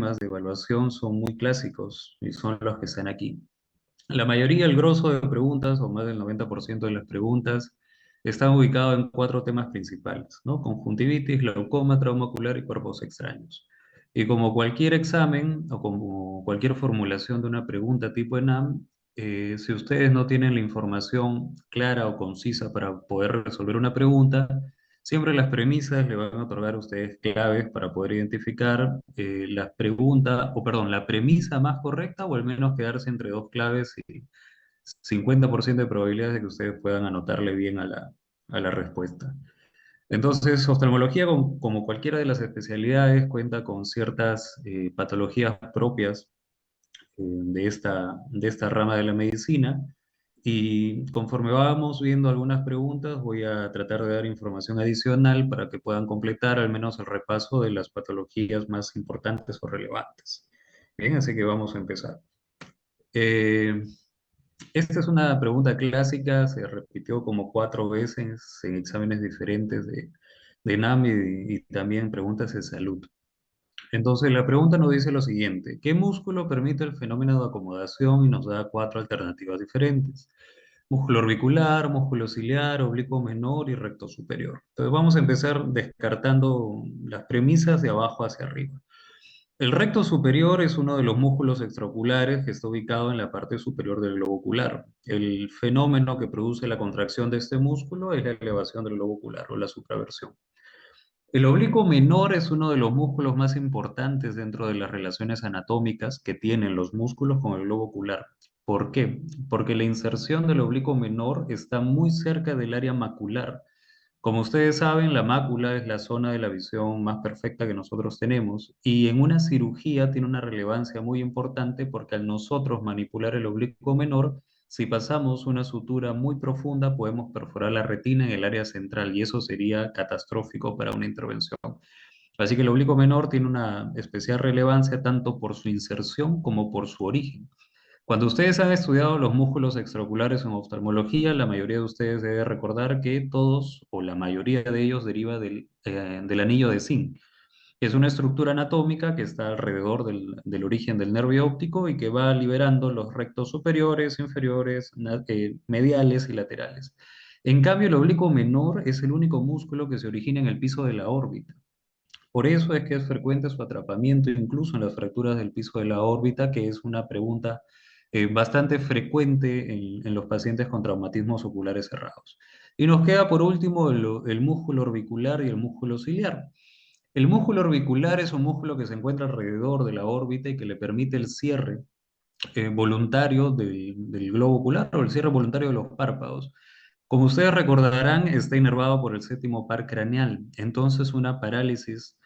sistemas de evaluación son muy clásicos y son los que están aquí. La mayoría, el grosso de preguntas, o más del 90% de las preguntas, están ubicados en cuatro temas principales, ¿no? Conjuntivitis, glaucoma, trauma ocular y cuerpos extraños. Y como cualquier examen o como cualquier formulación de una pregunta tipo ENAM, si ustedes no tienen la información clara o concisa para poder resolver una pregunta, siempre las premisas le van a otorgar a ustedes claves para poder identificar la pregunta, o perdón, la premisa más correcta o al menos quedarse entre dos claves y 50% de probabilidades de que ustedes puedan anotarle bien a la respuesta. Entonces, oftalmología, como cualquiera de las especialidades, cuenta con ciertas patologías propias de esta rama de la medicina. Y conforme vamos viendo algunas preguntas, voy a tratar de dar información adicional para que puedan completar al menos el repaso de las patologías más importantes o relevantes. Bien, así que vamos a empezar. Eh, Esta es una pregunta clásica, se repitió como cuatro veces en exámenes diferentes de NAM y también preguntas de salud. Entonces, la pregunta nos dice lo siguiente: ¿qué músculo permite el fenómeno de acomodación? Y nos da cuatro alternativas diferentes: músculo orbicular, músculo ciliar, oblicuo menor y recto superior. Entonces, vamos a empezar descartando las premisas de abajo hacia arriba. El recto superior es uno de los músculos extraoculares que está ubicado en la parte superior del globo ocular. El fenómeno que produce la contracción de este músculo es la elevación del globo ocular o la supraversión. El oblicuo menor es uno de los músculos más importantes dentro de las relaciones anatómicas que tienen los músculos con el globo ocular. ¿Por qué? Porque la inserción del oblicuo menor está muy cerca del área macular. Como ustedes saben, la mácula es la zona de la visión más perfecta que nosotros tenemos y en una cirugía tiene una relevancia muy importante porque al nosotros manipular el oblicuo menor, si pasamos una sutura muy profunda, podemos perforar la retina en el área central y eso sería catastrófico para una intervención. Así que el oblicuo menor tiene una especial relevancia tanto por su inserción como por su origen. Cuando ustedes han estudiado los músculos extraoculares en oftalmología, la mayoría de ustedes debe recordar que todos o la mayoría de ellos deriva del anillo de Zinc. Es una estructura anatómica que está alrededor del origen del nervio óptico y que va liberando los rectos superiores, inferiores, mediales y laterales. En cambio, el oblicuo menor es el único músculo que se origina en el piso de la órbita. Por eso es que es frecuente su atrapamiento incluso en las fracturas del piso de la órbita, que es una pregunta bastante frecuente en los pacientes con traumatismos oculares cerrados. Y nos queda por último el músculo orbicular y el músculo ciliar. El músculo orbicular es un músculo que se encuentra alrededor de la órbita y que le permite el cierre voluntario del globo ocular o el cierre voluntario de los párpados. Como ustedes recordarán, está inervado por el séptimo par craneal. Entonces, una parálisis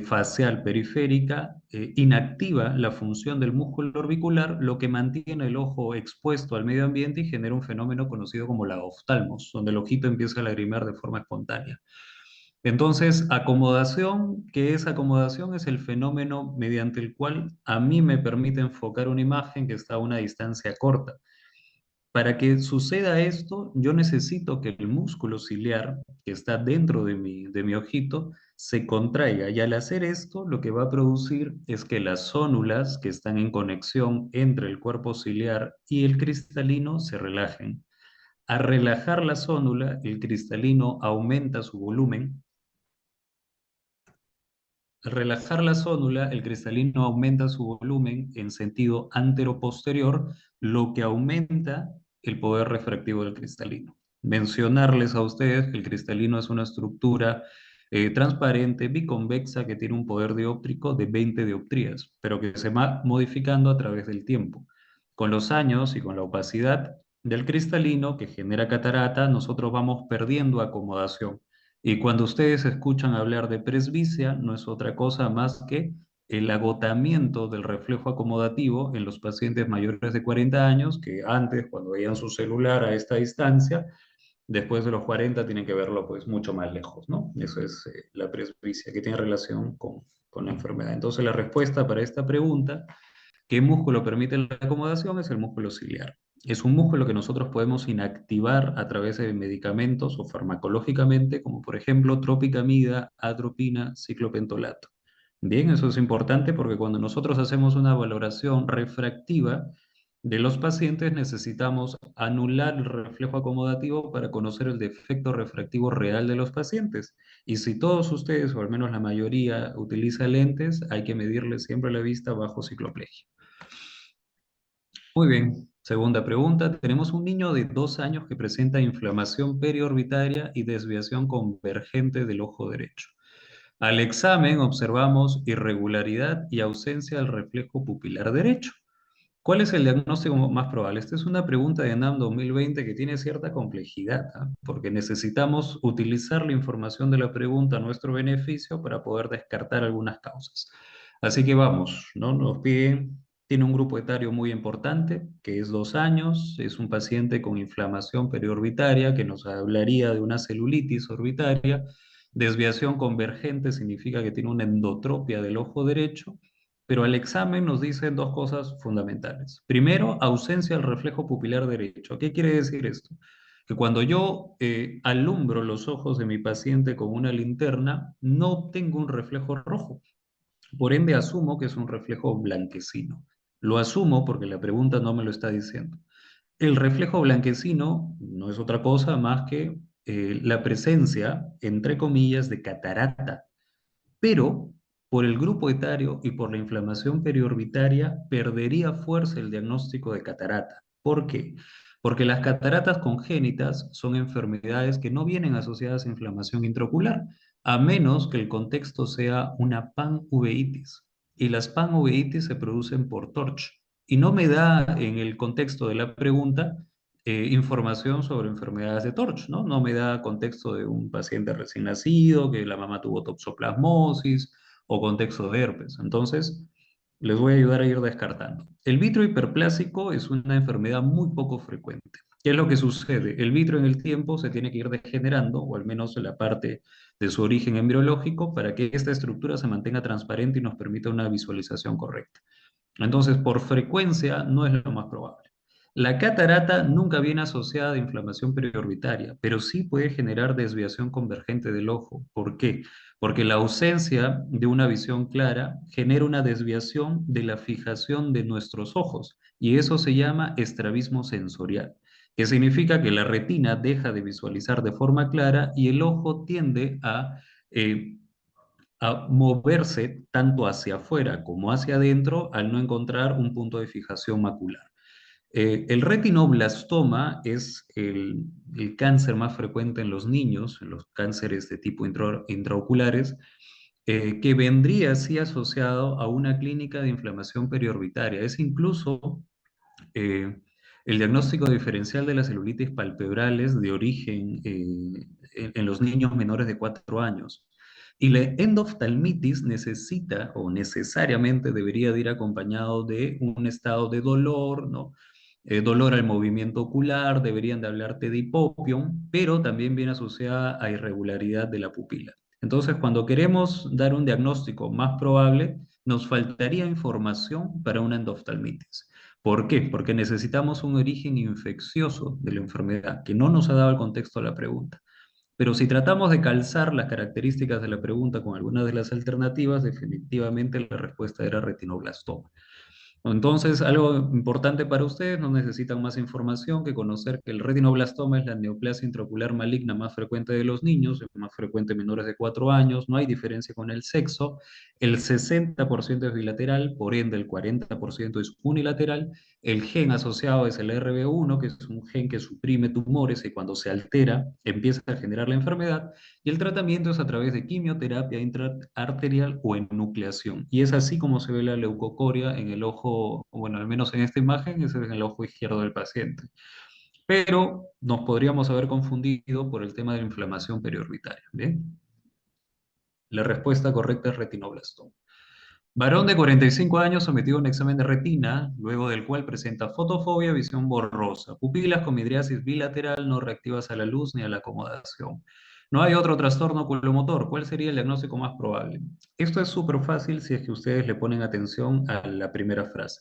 facial periférica inactiva la función del músculo orbicular, lo que mantiene el ojo expuesto al medio ambiente y genera un fenómeno conocido como la oftalmos, donde el ojito empieza a lagrimear de forma espontánea. Entonces, acomodación, ¿qué es acomodación? Es el fenómeno mediante el cual a mí me permite enfocar una imagen que está a una distancia corta. Para que suceda esto, yo necesito que el músculo ciliar que está dentro de mi ojito se contraiga. Y al hacer esto, lo que va a producir es que las zónulas que están en conexión entre el cuerpo ciliar y el cristalino se relajen. Al relajar la zónula, el cristalino aumenta su volumen. Al relajar la zónula, el cristalino aumenta su volumen en sentido antero-posterior, lo que aumenta el poder refractivo del cristalino. Mencionarles a ustedes que el cristalino es una estructura transparente, biconvexa, que tiene un poder dióptrico de 20 dioptrías, pero que se va modificando a través del tiempo. Con los años y con la opacidad del cristalino que genera catarata, nosotros vamos perdiendo acomodación. Y cuando ustedes escuchan hablar de presbicia, no es otra cosa más que el agotamiento del reflejo acomodativo en los pacientes mayores de 40 años, que antes, cuando veían su celular a esta distancia, después de los 40 tienen que verlo pues mucho más lejos, ¿no? Eso es la presbicia, que tiene relación con la enfermedad. Entonces la respuesta para esta pregunta: ¿qué músculo permite la acomodación? Es el músculo ciliar. Es un músculo que nosotros podemos inactivar a través de medicamentos o farmacológicamente, como por ejemplo tropicamida, atropina, ciclopentolato. Bien, eso es importante porque cuando nosotros hacemos una valoración refractiva de los pacientes, necesitamos anular el reflejo acomodativo para conocer el defecto refractivo real de los pacientes. Y si todos ustedes, o al menos la mayoría, utiliza lentes, hay que medirle siempre la vista bajo cicloplegia. Muy bien. Segunda pregunta. Tenemos un niño de 2 años que presenta inflamación periorbitaria y desviación convergente del ojo derecho. Al examen observamos irregularidad y ausencia del reflejo pupilar derecho. ¿Cuál es el diagnóstico más probable? Esta es una pregunta de ENAM 2020 que tiene cierta complejidad, ¿ah? Porque necesitamos utilizar la información de la pregunta a nuestro beneficio para poder descartar algunas causas. Así que vamos, ¿no? Nos piden, tiene un grupo etario muy importante, que es 2 años, es un paciente con inflamación periorbitaria, que nos hablaría de una celulitis orbitaria. Desviación convergente significa que tiene una endotropia del ojo derecho, pero al examen nos dicen dos cosas fundamentales. Primero, ausencia del reflejo pupilar derecho. ¿Qué quiere decir esto? Que cuando yo alumbro los ojos de mi paciente con una linterna, no obtengo un reflejo rojo. Por ende, asumo que es un reflejo blanquecino. Lo asumo porque la pregunta no me lo está diciendo. El reflejo blanquecino no es otra cosa más que la presencia, entre comillas, de catarata, pero por el grupo etario y por la inflamación periorbitaria perdería fuerza el diagnóstico de catarata. ¿Por qué? Porque las cataratas congénitas son enfermedades que no vienen asociadas a inflamación intraocular, a menos que el contexto sea una panuveitis. Y las panuveitis se producen por TORCH. Y no me da en el contexto de la pregunta información sobre enfermedades de TORCH, ¿no? No me da contexto de un paciente recién nacido, que la mamá tuvo toxoplasmosis o contexto de herpes. Entonces, les voy a ayudar a ir descartando. El vitro hiperplásico es una enfermedad muy poco frecuente. ¿Qué es lo que sucede? El vitro en el tiempo se tiene que ir degenerando, o al menos la parte de su origen embriológico, para que esta estructura se mantenga transparente y nos permita una visualización correcta. Entonces, por frecuencia, no es lo más probable. La catarata nunca viene asociada a inflamación periorbitaria, pero sí puede generar desviación convergente del ojo. ¿Por qué? Porque la ausencia de una visión clara genera una desviación de la fijación de nuestros ojos, y eso se llama estrabismo sensorial, que significa que la retina deja de visualizar de forma clara y el ojo tiende a moverse tanto hacia afuera como hacia adentro al no encontrar un punto de fijación macular. El retinoblastoma es el cáncer más frecuente en los niños, en los cánceres de tipo intraoculares, que vendría así asociado a una clínica de inflamación periorbitaria. Es incluso eh, el diagnóstico diferencial de las celulitis palpebrales de origen en los niños menores de 4 años. Y la endoftalmitis necesita o necesariamente debería de ir acompañado de un estado de dolor, ¿no? Dolor al movimiento ocular, deberían de hablarte de hipopión, pero también viene asociada a irregularidad de la pupila. Entonces, cuando queremos dar un diagnóstico más probable, nos faltaría información para una endoftalmitis. ¿Por qué? Porque necesitamos un origen infeccioso de la enfermedad, que no nos ha dado el contexto de la pregunta. Pero si tratamos de calzar las características de la pregunta con algunas de las alternativas, definitivamente la respuesta era retinoblastoma. Entonces, algo importante para ustedes, no necesitan más información que conocer que el retinoblastoma es la neoplasia intraocular maligna más frecuente de los niños, es más frecuente en menores de 4 años, no hay diferencia con el sexo, el 60% es bilateral, por ende el 40% es unilateral, el gen asociado es el RB1, que es un gen que suprime tumores y cuando se altera empieza a generar la enfermedad, y el tratamiento es a través de quimioterapia intraarterial o enucleación. Y es así como se ve la leucocoria en el ojo, bueno, al menos en esta imagen, es en el ojo izquierdo del paciente. Pero nos podríamos haber confundido por el tema de la inflamación periorbitaria. ¿Bien? La respuesta correcta es retinoblastoma. Varón de 45 años sometido a un examen de retina, luego del cual presenta fotofobia, visión borrosa, pupilas con midriasis bilateral no reactivas a la luz ni a la acomodación. No hay otro trastorno oculomotor. ¿Cuál sería el diagnóstico más probable? Esto es súper fácil si es que ustedes le ponen atención a la primera frase.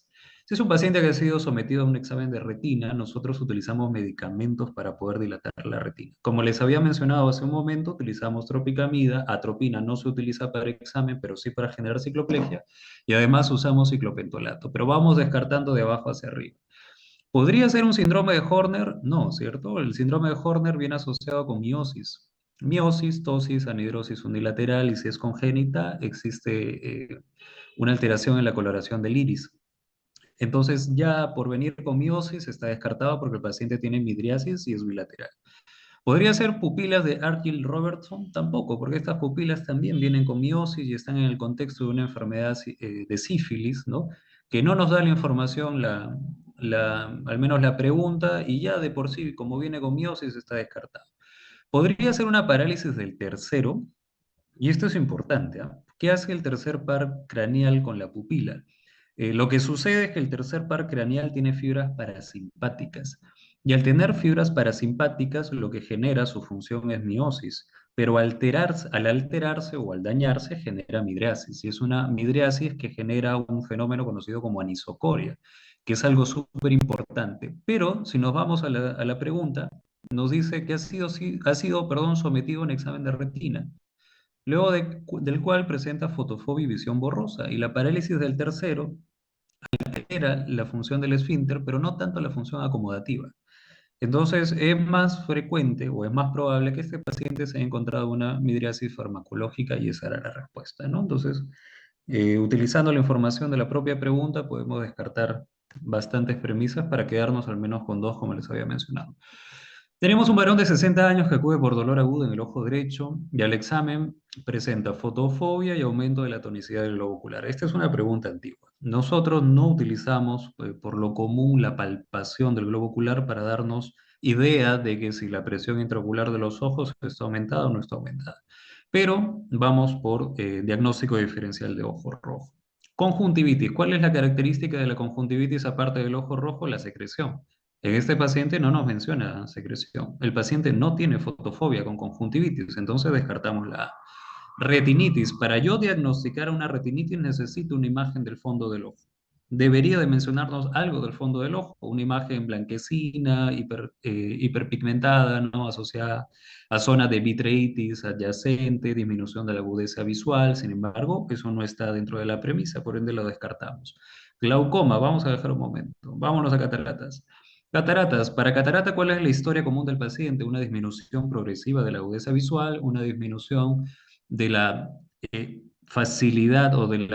Si es un paciente que ha sido sometido a un examen de retina, nosotros utilizamos medicamentos para poder dilatar la retina. Como les había mencionado hace un momento, utilizamos tropicamida. Atropina no se utiliza para examen, pero sí para generar cicloplegia. Y además usamos ciclopentolato. Pero vamos descartando de abajo hacia arriba. ¿Podría ser un síndrome de Horner? No, ¿cierto? El síndrome de Horner viene asociado con miosis. Miosis, tosis, anhidrosis unilateral, y si es congénita, existe una alteración en la coloración del iris. Entonces, ya por venir con miosis está descartado porque el paciente tiene midriasis y es bilateral. ¿Podría ser pupilas de Argyll-Robertson? Tampoco, porque estas pupilas también vienen con miosis y están en el contexto de una enfermedad de sífilis, ¿no? Que no nos da la información, al menos la pregunta, y ya de por sí, como viene con miosis, está descartado. ¿Podría ser una parálisis del tercero? Y esto es importante, ¿ah? ¿Qué hace el tercer par craneal con la pupila? Lo que sucede es que el tercer par craneal tiene fibras parasimpáticas. Y al tener fibras parasimpáticas, lo que genera su función es miosis. Pero al alterarse o al dañarse, genera midriasis. Y es una midriasis que genera un fenómeno conocido como anisocoria, que es algo súper importante. Pero si nos vamos a la pregunta, nos dice que perdón, sometido a un examen de retina luego del cual presenta fotofobia y visión borrosa. Y la parálisis del tercero altera la función del esfínter, pero no tanto la función acomodativa. Entonces, es más frecuente o es más probable que este paciente se haya encontrado una midriasis farmacológica y esa era la respuesta, ¿no? Entonces, utilizando la información de la propia pregunta, podemos descartar bastantes premisas para quedarnos al menos con dos, como les había mencionado. Tenemos un varón de 60 años que acude por dolor agudo en el ojo derecho y al examen presenta fotofobia y aumento de la tonicidad del globo ocular. Esta es una pregunta antigua. Nosotros no utilizamos por lo común la palpación del globo ocular para darnos idea de que si la presión intraocular de los ojos está aumentada o no está aumentada. Pero vamos por diagnóstico diferencial de ojo rojo. Conjuntivitis. ¿Cuál es la característica de la conjuntivitis aparte del ojo rojo? La secreción. En este paciente no nos menciona secreción. El paciente no tiene fotofobia con conjuntivitis, entonces descartamos la A. Retinitis. Para yo diagnosticar una retinitis necesito una imagen del fondo del ojo. Debería de mencionarnos algo del fondo del ojo, una imagen blanquecina, hiperpigmentada, ¿no? Asociada a zona de vitreitis adyacente, disminución de la agudeza visual. Sin embargo, eso no está dentro de la premisa, por ende lo descartamos. Glaucoma, vamos a dejar un momento. Vámonos a cataratas. Cataratas. Para catarata, ¿cuál es la historia común del paciente? Una disminución progresiva de la agudeza visual, una disminución de la facilidad o de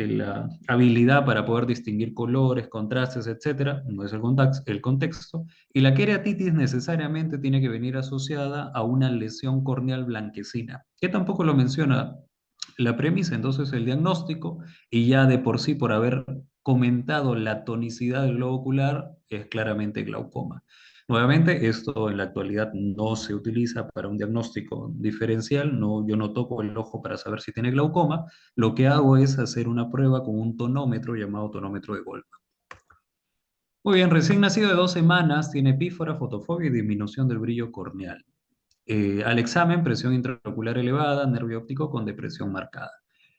la habilidad para poder distinguir colores, contrastes, etcétera. No es el contexto. Y la queratitis necesariamente tiene que venir asociada a una lesión corneal blanquecina, que tampoco lo menciona la premisa, entonces el diagnóstico, y ya de por sí, por haber comentado la tonicidad del globo ocular, es claramente glaucoma. Nuevamente, esto en la actualidad no se utiliza para un diagnóstico diferencial, no, yo no toco el ojo para saber si tiene glaucoma, lo que hago es hacer una prueba con un tonómetro llamado tonómetro de Goldman. Muy bien, recién nacido de 2 semanas, tiene pífora, fotofobia y disminución del brillo corneal. Al examen, presión intraocular elevada, nervio óptico con depresión marcada.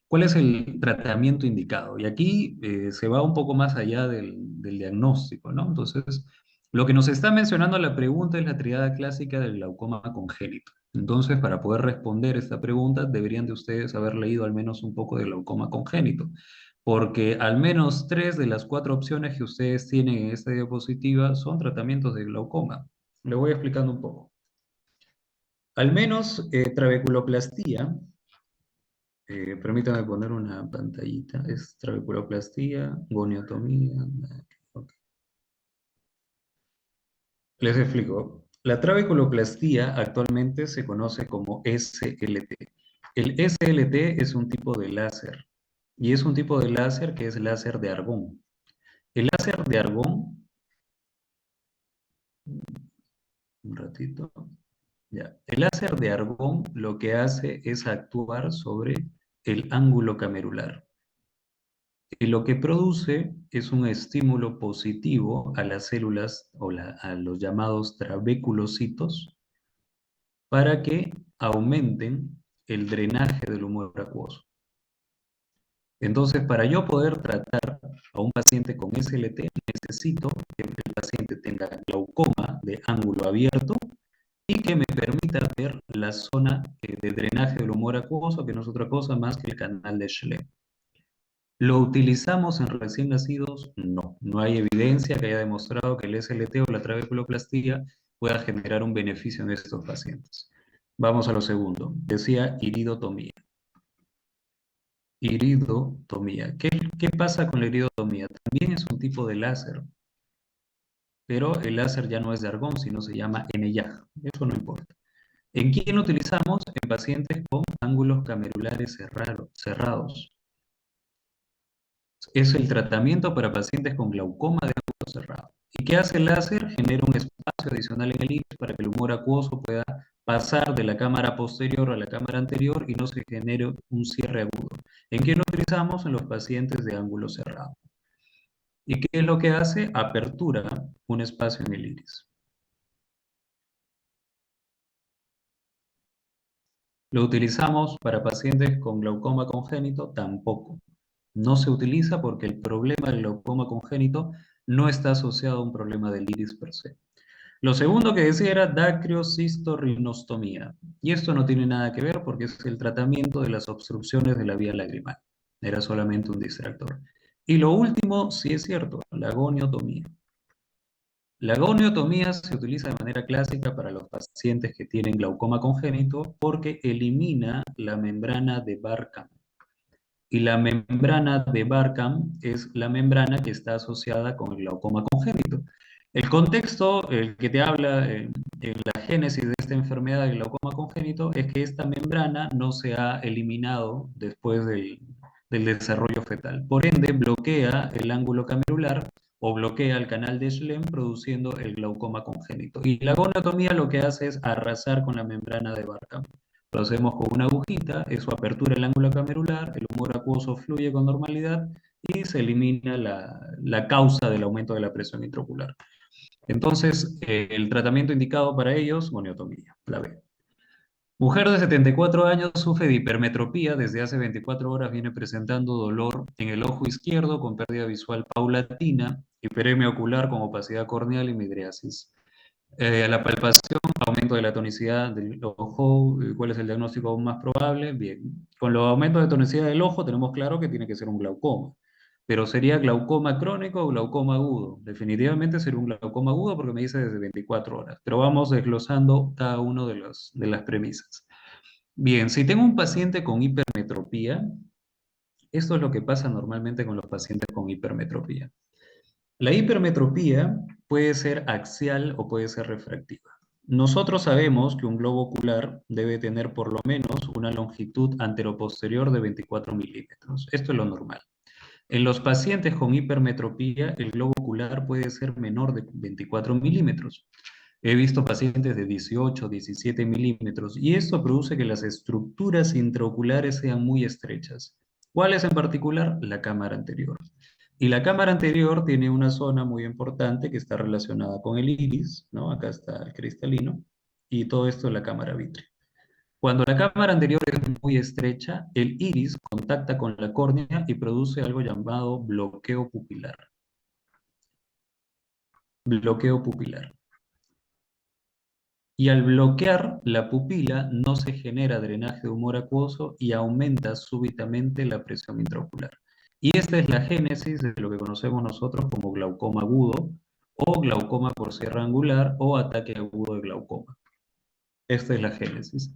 ¿Cuál es el tratamiento indicado? Y aquí se va un poco más allá del diagnóstico, ¿no? Entonces, lo que nos está mencionando la pregunta es la triada clásica del glaucoma congénito. Entonces, para poder responder esta pregunta, deberían de ustedes haber leído al menos un poco de glaucoma congénito, porque al menos 3 de las 4 opciones que ustedes tienen en esta diapositiva son tratamientos de glaucoma. Le voy explicando un poco. Al menos trabeculoplastía, permítame poner una pantallita, es trabeculoplastía, goniotomía. Ok. Les explico. La trabeculoplastía actualmente se conoce como SLT. El SLT es un tipo de láser y es un tipo de láser que es láser de argón. El láser de argón, un ratito, ya. El láser de argón lo que hace es actuar sobre el ángulo camerular. Y lo que produce es un estímulo positivo a las células o a los llamados trabeculocitos para que aumenten el drenaje del humor acuoso. Entonces, para yo poder tratar a un paciente con SLT, necesito que el paciente tenga glaucoma de ángulo abierto y que me permita ver la zona de drenaje del humor acuoso, que no es otra cosa más que el canal de Schlemm. ¿Lo utilizamos en recién nacidos? No, no hay evidencia que haya demostrado que el SLT o la trabeculoplastía pueda generar un beneficio en estos pacientes. Vamos a lo segundo. Decía iridotomía. Iridotomía. ¿Qué pasa con la iridotomía? También es un tipo de láser, pero el láser ya no es de argón, sino se llama NYAG. Eso no importa. ¿En quién lo utilizamos? En pacientes con ángulos camerulares cerrados. Es el tratamiento para pacientes con glaucoma de ángulo cerrado. ¿Y qué hace el láser? Genera un espacio adicional en el iris para que el humor acuoso pueda pasar de la cámara posterior a la cámara anterior y no se genere un cierre agudo. ¿En qué lo utilizamos? En los pacientes de ángulo cerrado. ¿Y qué es lo que hace? Apertura un espacio en el iris. ¿Lo utilizamos para pacientes con glaucoma congénito? Tampoco. No se utiliza porque el problema del glaucoma congénito no está asociado a un problema del iris per se. Lo segundo que decía era dacriocistorrinostomía. Y esto no tiene nada que ver porque es el tratamiento de las obstrucciones de la vía lagrimal. Era solamente un distractor. Y lo último, sí es cierto, la goniotomía. La goniotomía se utiliza de manera clásica para los pacientes que tienen glaucoma congénito porque elimina la membrana de Barkham. Y la membrana de Barkham es la membrana que está asociada con el glaucoma congénito. El contexto, el que te habla en la génesis de esta enfermedad del glaucoma congénito, es que esta membrana no se ha eliminado después del desarrollo fetal. Por ende, bloquea el ángulo camerular o bloquea el canal de Schlemm, produciendo el glaucoma congénito. Y la goniotomía lo que hace es arrasar con la membrana de Barkham. Lo hacemos con una agujita, eso apertura el ángulo camerular, el humor acuoso fluye con normalidad y se elimina la causa del aumento de la presión intraocular. Entonces, el tratamiento indicado para ellos, goniotomía, la B. Mujer de 74 años sufre de hipermetropía, desde hace 24 horas viene presentando dolor en el ojo izquierdo con pérdida visual paulatina, hiperemia ocular con opacidad corneal y midriasis. A la palpación, aumento de la tonicidad del ojo, ¿cuál es el diagnóstico aún más probable? Bien, con los aumentos de tonicidad del ojo tenemos claro que tiene que ser un glaucoma, pero ¿sería glaucoma crónico o glaucoma agudo? Definitivamente sería un glaucoma agudo porque me dice desde 24 horas, pero vamos desglosando cada uno de las premisas. Bien, si tengo un paciente con hipermetropía, esto es lo que pasa normalmente con los pacientes con hipermetropía. La hipermetropía puede ser axial o puede ser refractiva. Nosotros sabemos que un globo ocular debe tener por lo menos una longitud anteroposterior de 24 milímetros. Esto es lo normal. En los pacientes con hipermetropía, el globo ocular puede ser menor de 24 milímetros. He visto pacientes de 18, 17 milímetros y esto produce que las estructuras intraoculares sean muy estrechas. ¿Cuáles en particular? La cámara anterior. Y la cámara anterior tiene una zona muy importante que está relacionada con el iris, ¿no? Acá está el cristalino, y todo esto es la cámara vítrea. Cuando la cámara anterior es muy estrecha, el iris contacta con la córnea y produce algo llamado bloqueo pupilar. Bloqueo pupilar. Y al bloquear la pupila no se genera drenaje de humor acuoso y aumenta súbitamente la presión intraocular. Y esta es la génesis de lo que conocemos nosotros como glaucoma agudo o glaucoma por sierra angular o ataque agudo de glaucoma. Esta es la génesis.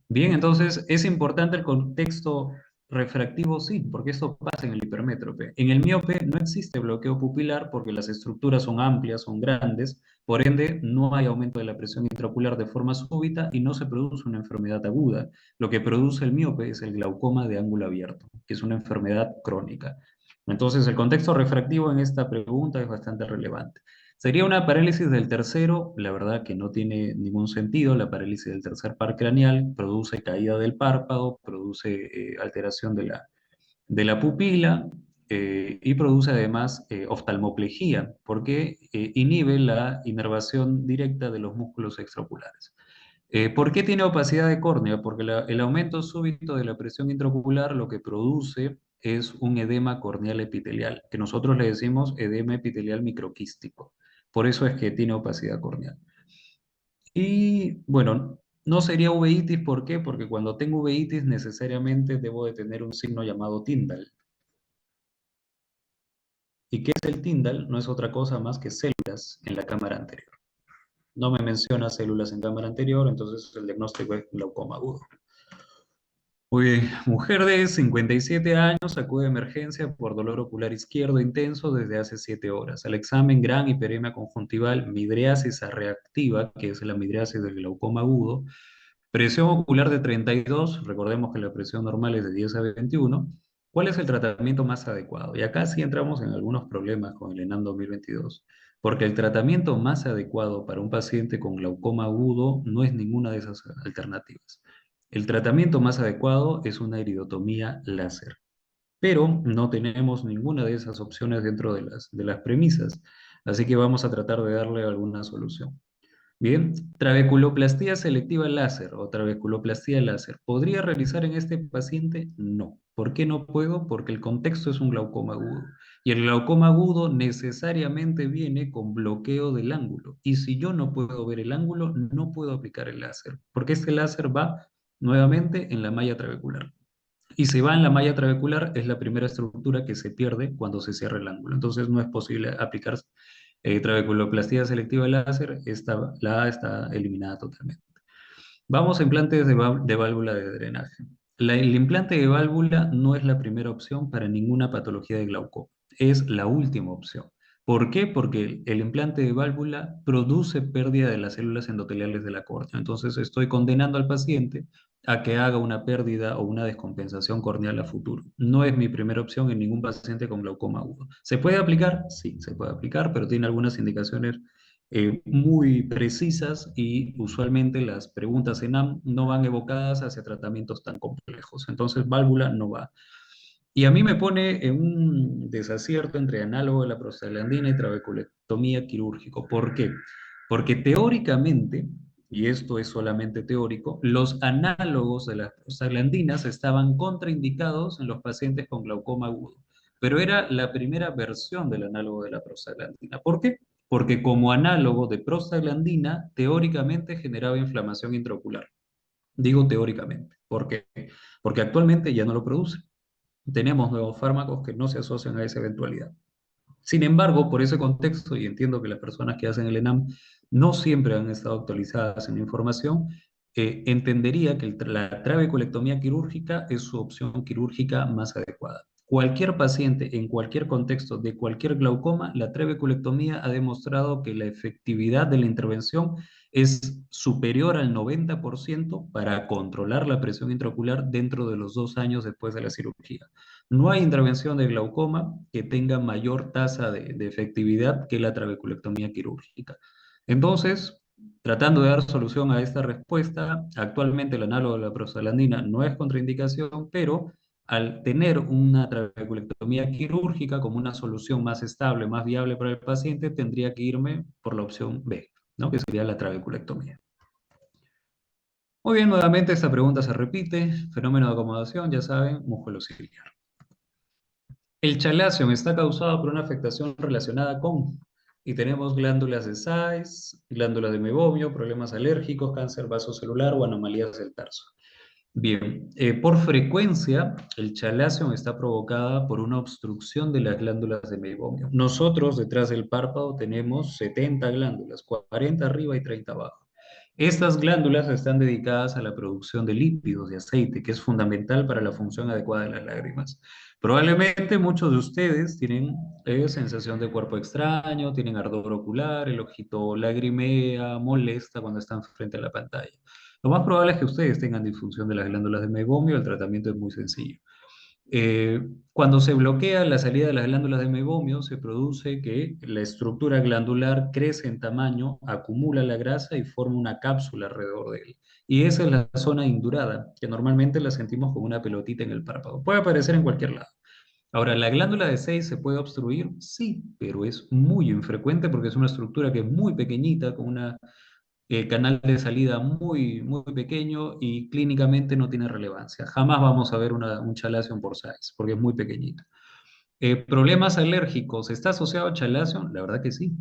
Bien, entonces es importante el contexto refractivo, sí, porque esto pasa en el hipermétrope. En el miope no existe bloqueo pupilar porque las estructuras son amplias, son grandes, por ende no hay aumento de la presión intraocular de forma súbita y no se produce una enfermedad aguda. Lo que produce el miope es el glaucoma de ángulo abierto, que es una enfermedad crónica. Entonces el contexto refractivo en esta pregunta es bastante relevante. Sería una parálisis del tercero, la verdad que no tiene ningún sentido. La parálisis del tercer par craneal produce caída del párpado, produce alteración de la pupila y produce además oftalmoplegia, porque inhibe la inervación directa de los músculos extraoculares. ¿Por qué tiene opacidad de córnea? Porque el aumento súbito de la presión intraocular lo que produce es un edema corneal epitelial, que nosotros le decimos edema epitelial microquístico. Por eso es que tiene opacidad corneal. Y bueno, no sería uveitis, ¿por qué? Porque cuando tengo uveitis necesariamente debo de tener un signo llamado Tyndall. ¿Y qué es el Tyndall? No es otra cosa más que células en la cámara anterior. No me menciona células en cámara anterior, entonces el diagnóstico es glaucoma agudo. Muy bien. Mujer de 57 años acude a emergencia por dolor ocular izquierdo intenso desde hace 7 horas. Al examen, gran hiperemia conjuntival, midriasis reactiva, que es la midriasis del glaucoma agudo, presión ocular de 32, recordemos que la presión normal es de 10 a 21. ¿Cuál es el tratamiento más adecuado? Y acá sí entramos en algunos problemas con el ENAM 2022, porque el tratamiento más adecuado para un paciente con glaucoma agudo no es ninguna de esas alternativas. El tratamiento más adecuado es una iridotomía láser, pero no tenemos ninguna de esas opciones dentro de las premisas, así que vamos a tratar de darle alguna solución. Bien, trabeculoplastía selectiva láser o trabeculoplastía láser. ¿Podría realizar en este paciente? No. ¿Por qué no puedo? Porque el contexto es un glaucoma agudo. Y el glaucoma agudo necesariamente viene con bloqueo del ángulo. Y si yo no puedo ver el ángulo, no puedo aplicar el láser. Porque este láser va nuevamente en la malla trabecular. Y si va en la malla trabecular, es la primera estructura que se pierde cuando se cierra el ángulo. Entonces no es posible aplicar trabeculoplastía selectiva láser, la A está eliminada totalmente. Vamos a implantes de válvula de drenaje. El implante de válvula no es la primera opción para ninguna patología de glaucoma, es la última opción. ¿Por qué? Porque el implante de válvula produce pérdida de las células endoteliales de la córnea. Entonces estoy condenando al paciente a que haga una pérdida o una descompensación corneal a futuro. No es mi primera opción en ningún paciente con glaucoma agudo. ¿Se puede aplicar? Sí, se puede aplicar, pero tiene algunas indicaciones muy precisas y usualmente las preguntas en AM no van evocadas hacia tratamientos tan complejos. Entonces, válvula no va. Y a mí me pone en un desacierto entre análogo de la prostaglandina y trabeculectomía quirúrgico. ¿Por qué? Porque teóricamente, y esto es solamente teórico, los análogos de las prostaglandinas estaban contraindicados en los pacientes con glaucoma agudo, pero era la primera versión del análogo de la prostaglandina. ¿Por qué? Porque como análogo de prostaglandina, teóricamente generaba inflamación intraocular. Digo teóricamente. ¿Por qué? Porque actualmente ya no lo produce. Tenemos nuevos fármacos que no se asocian a esa eventualidad. Sin embargo, por ese contexto, y entiendo que las personas que hacen el ENAM no siempre han estado actualizadas en la información, entendería que la trabeculectomía quirúrgica es su opción quirúrgica más adecuada. Cualquier paciente en cualquier contexto de cualquier glaucoma, la trabeculectomía ha demostrado que la efectividad de la intervención es superior al 90% para controlar la presión intraocular dentro de los 2 años después de la cirugía. No hay intervención de glaucoma que tenga mayor tasa de efectividad que la trabeculectomía quirúrgica. Entonces, tratando de dar solución a esta respuesta, actualmente el análogo de la prostaglandina no es contraindicación, pero al tener una trabeculectomía quirúrgica como una solución más estable, más viable para el paciente, tendría que irme por la opción B, ¿no? Que sería la trabeculectomía. Muy bien, nuevamente esta pregunta se repite. Fenómeno de acomodación, ya saben, músculo ciliar. El chalazion está causado por una afectación relacionada con, y tenemos glándulas de Saiz, glándulas de mebomio, problemas alérgicos, cáncer vasocelular o anomalías del tarso. Bien, por frecuencia, el chalazion está provocada por una obstrucción de las glándulas de meiomio. Nosotros, detrás del párpado, tenemos 70 glándulas, 40 arriba y 30 abajo. Estas glándulas están dedicadas a la producción de lípidos, de aceite, que es fundamental para la función adecuada de las lágrimas. Probablemente muchos de ustedes tienen sensación de cuerpo extraño, tienen ardor ocular, el ojito lagrimea, molesta cuando están frente a la pantalla. Lo más probable es que ustedes tengan disfunción de las glándulas de meiomio. El tratamiento es muy sencillo. Cuando se bloquea la salida de las glándulas de meiomio, se produce que la estructura glandular crece en tamaño, acumula la grasa y forma una cápsula alrededor de él. Y esa es la zona indurada, que normalmente la sentimos como una pelotita en el párpado. Puede aparecer en cualquier lado. Ahora, ¿la glándula de Seyss se puede obstruir? Sí, pero es muy infrecuente porque es una estructura que es muy pequeñita, con una canal de salida muy, muy pequeño y clínicamente no tiene relevancia. Jamás vamos a ver un chalazion por size, porque es muy pequeñito. ¿Problemas alérgicos? ¿Está asociado a chalazion? La verdad que sí.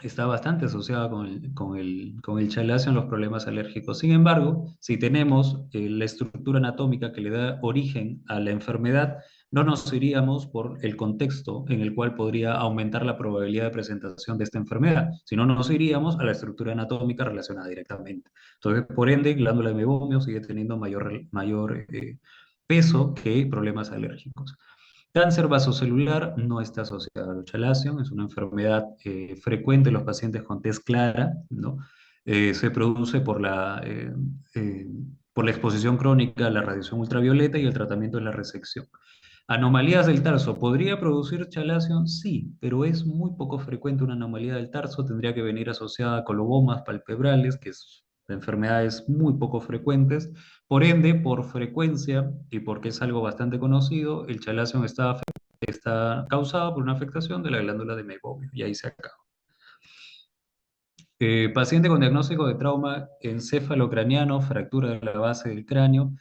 Está bastante asociada con el chalazo en los problemas alérgicos. Sin embargo, si tenemos la estructura anatómica que le da origen a la enfermedad, no nos iríamos por el contexto en el cual podría aumentar la probabilidad de presentación de esta enfermedad, sino nos iríamos a la estructura anatómica relacionada directamente. Entonces, por ende, glándula de mebomio sigue teniendo mayor peso que problemas alérgicos. Cáncer vasocelular no está asociado a la chalación, es una enfermedad frecuente en los pacientes con tez clara, ¿no? Se produce eh, por la exposición crónica a la radiación ultravioleta y el tratamiento de la resección. ¿Anomalías del tarso? ¿Podría producir chalación? Sí, pero es muy poco frecuente una anomalía del tarso, tendría que venir asociada a colobomas palpebrales, que es enfermedades muy poco frecuentes. Por ende, por frecuencia y porque es algo bastante conocido, el chalación está causado por una afectación de la glándula de Meibomian y ahí se acaba. Paciente con diagnóstico de trauma encefalocraniano, fractura de la base del cráneo.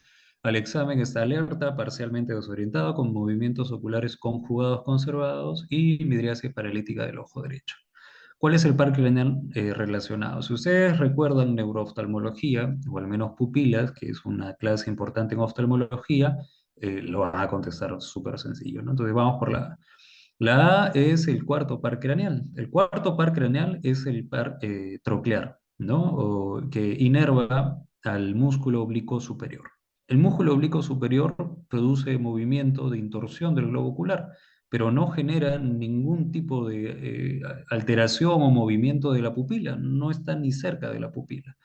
Al examen está alerta, parcialmente desorientado, con movimientos oculares conjugados conservados y midriasis paralítica del ojo derecho. ¿Cuál es el par craneal relacionado? Si ustedes recuerdan neurooftalmología, o al menos pupilas, que es una clase importante en oftalmología, lo van a contestar súper sencillo, ¿no? Entonces vamos por la A es el cuarto par craneal. El cuarto par craneal es el par troclear, ¿no? Que inerva al músculo oblicuo superior. El músculo oblicuo superior produce movimiento de intorsión del globo ocular, pero no genera ningún tipo de alteración o movimiento de la pupila, no está ni cerca de la pupila.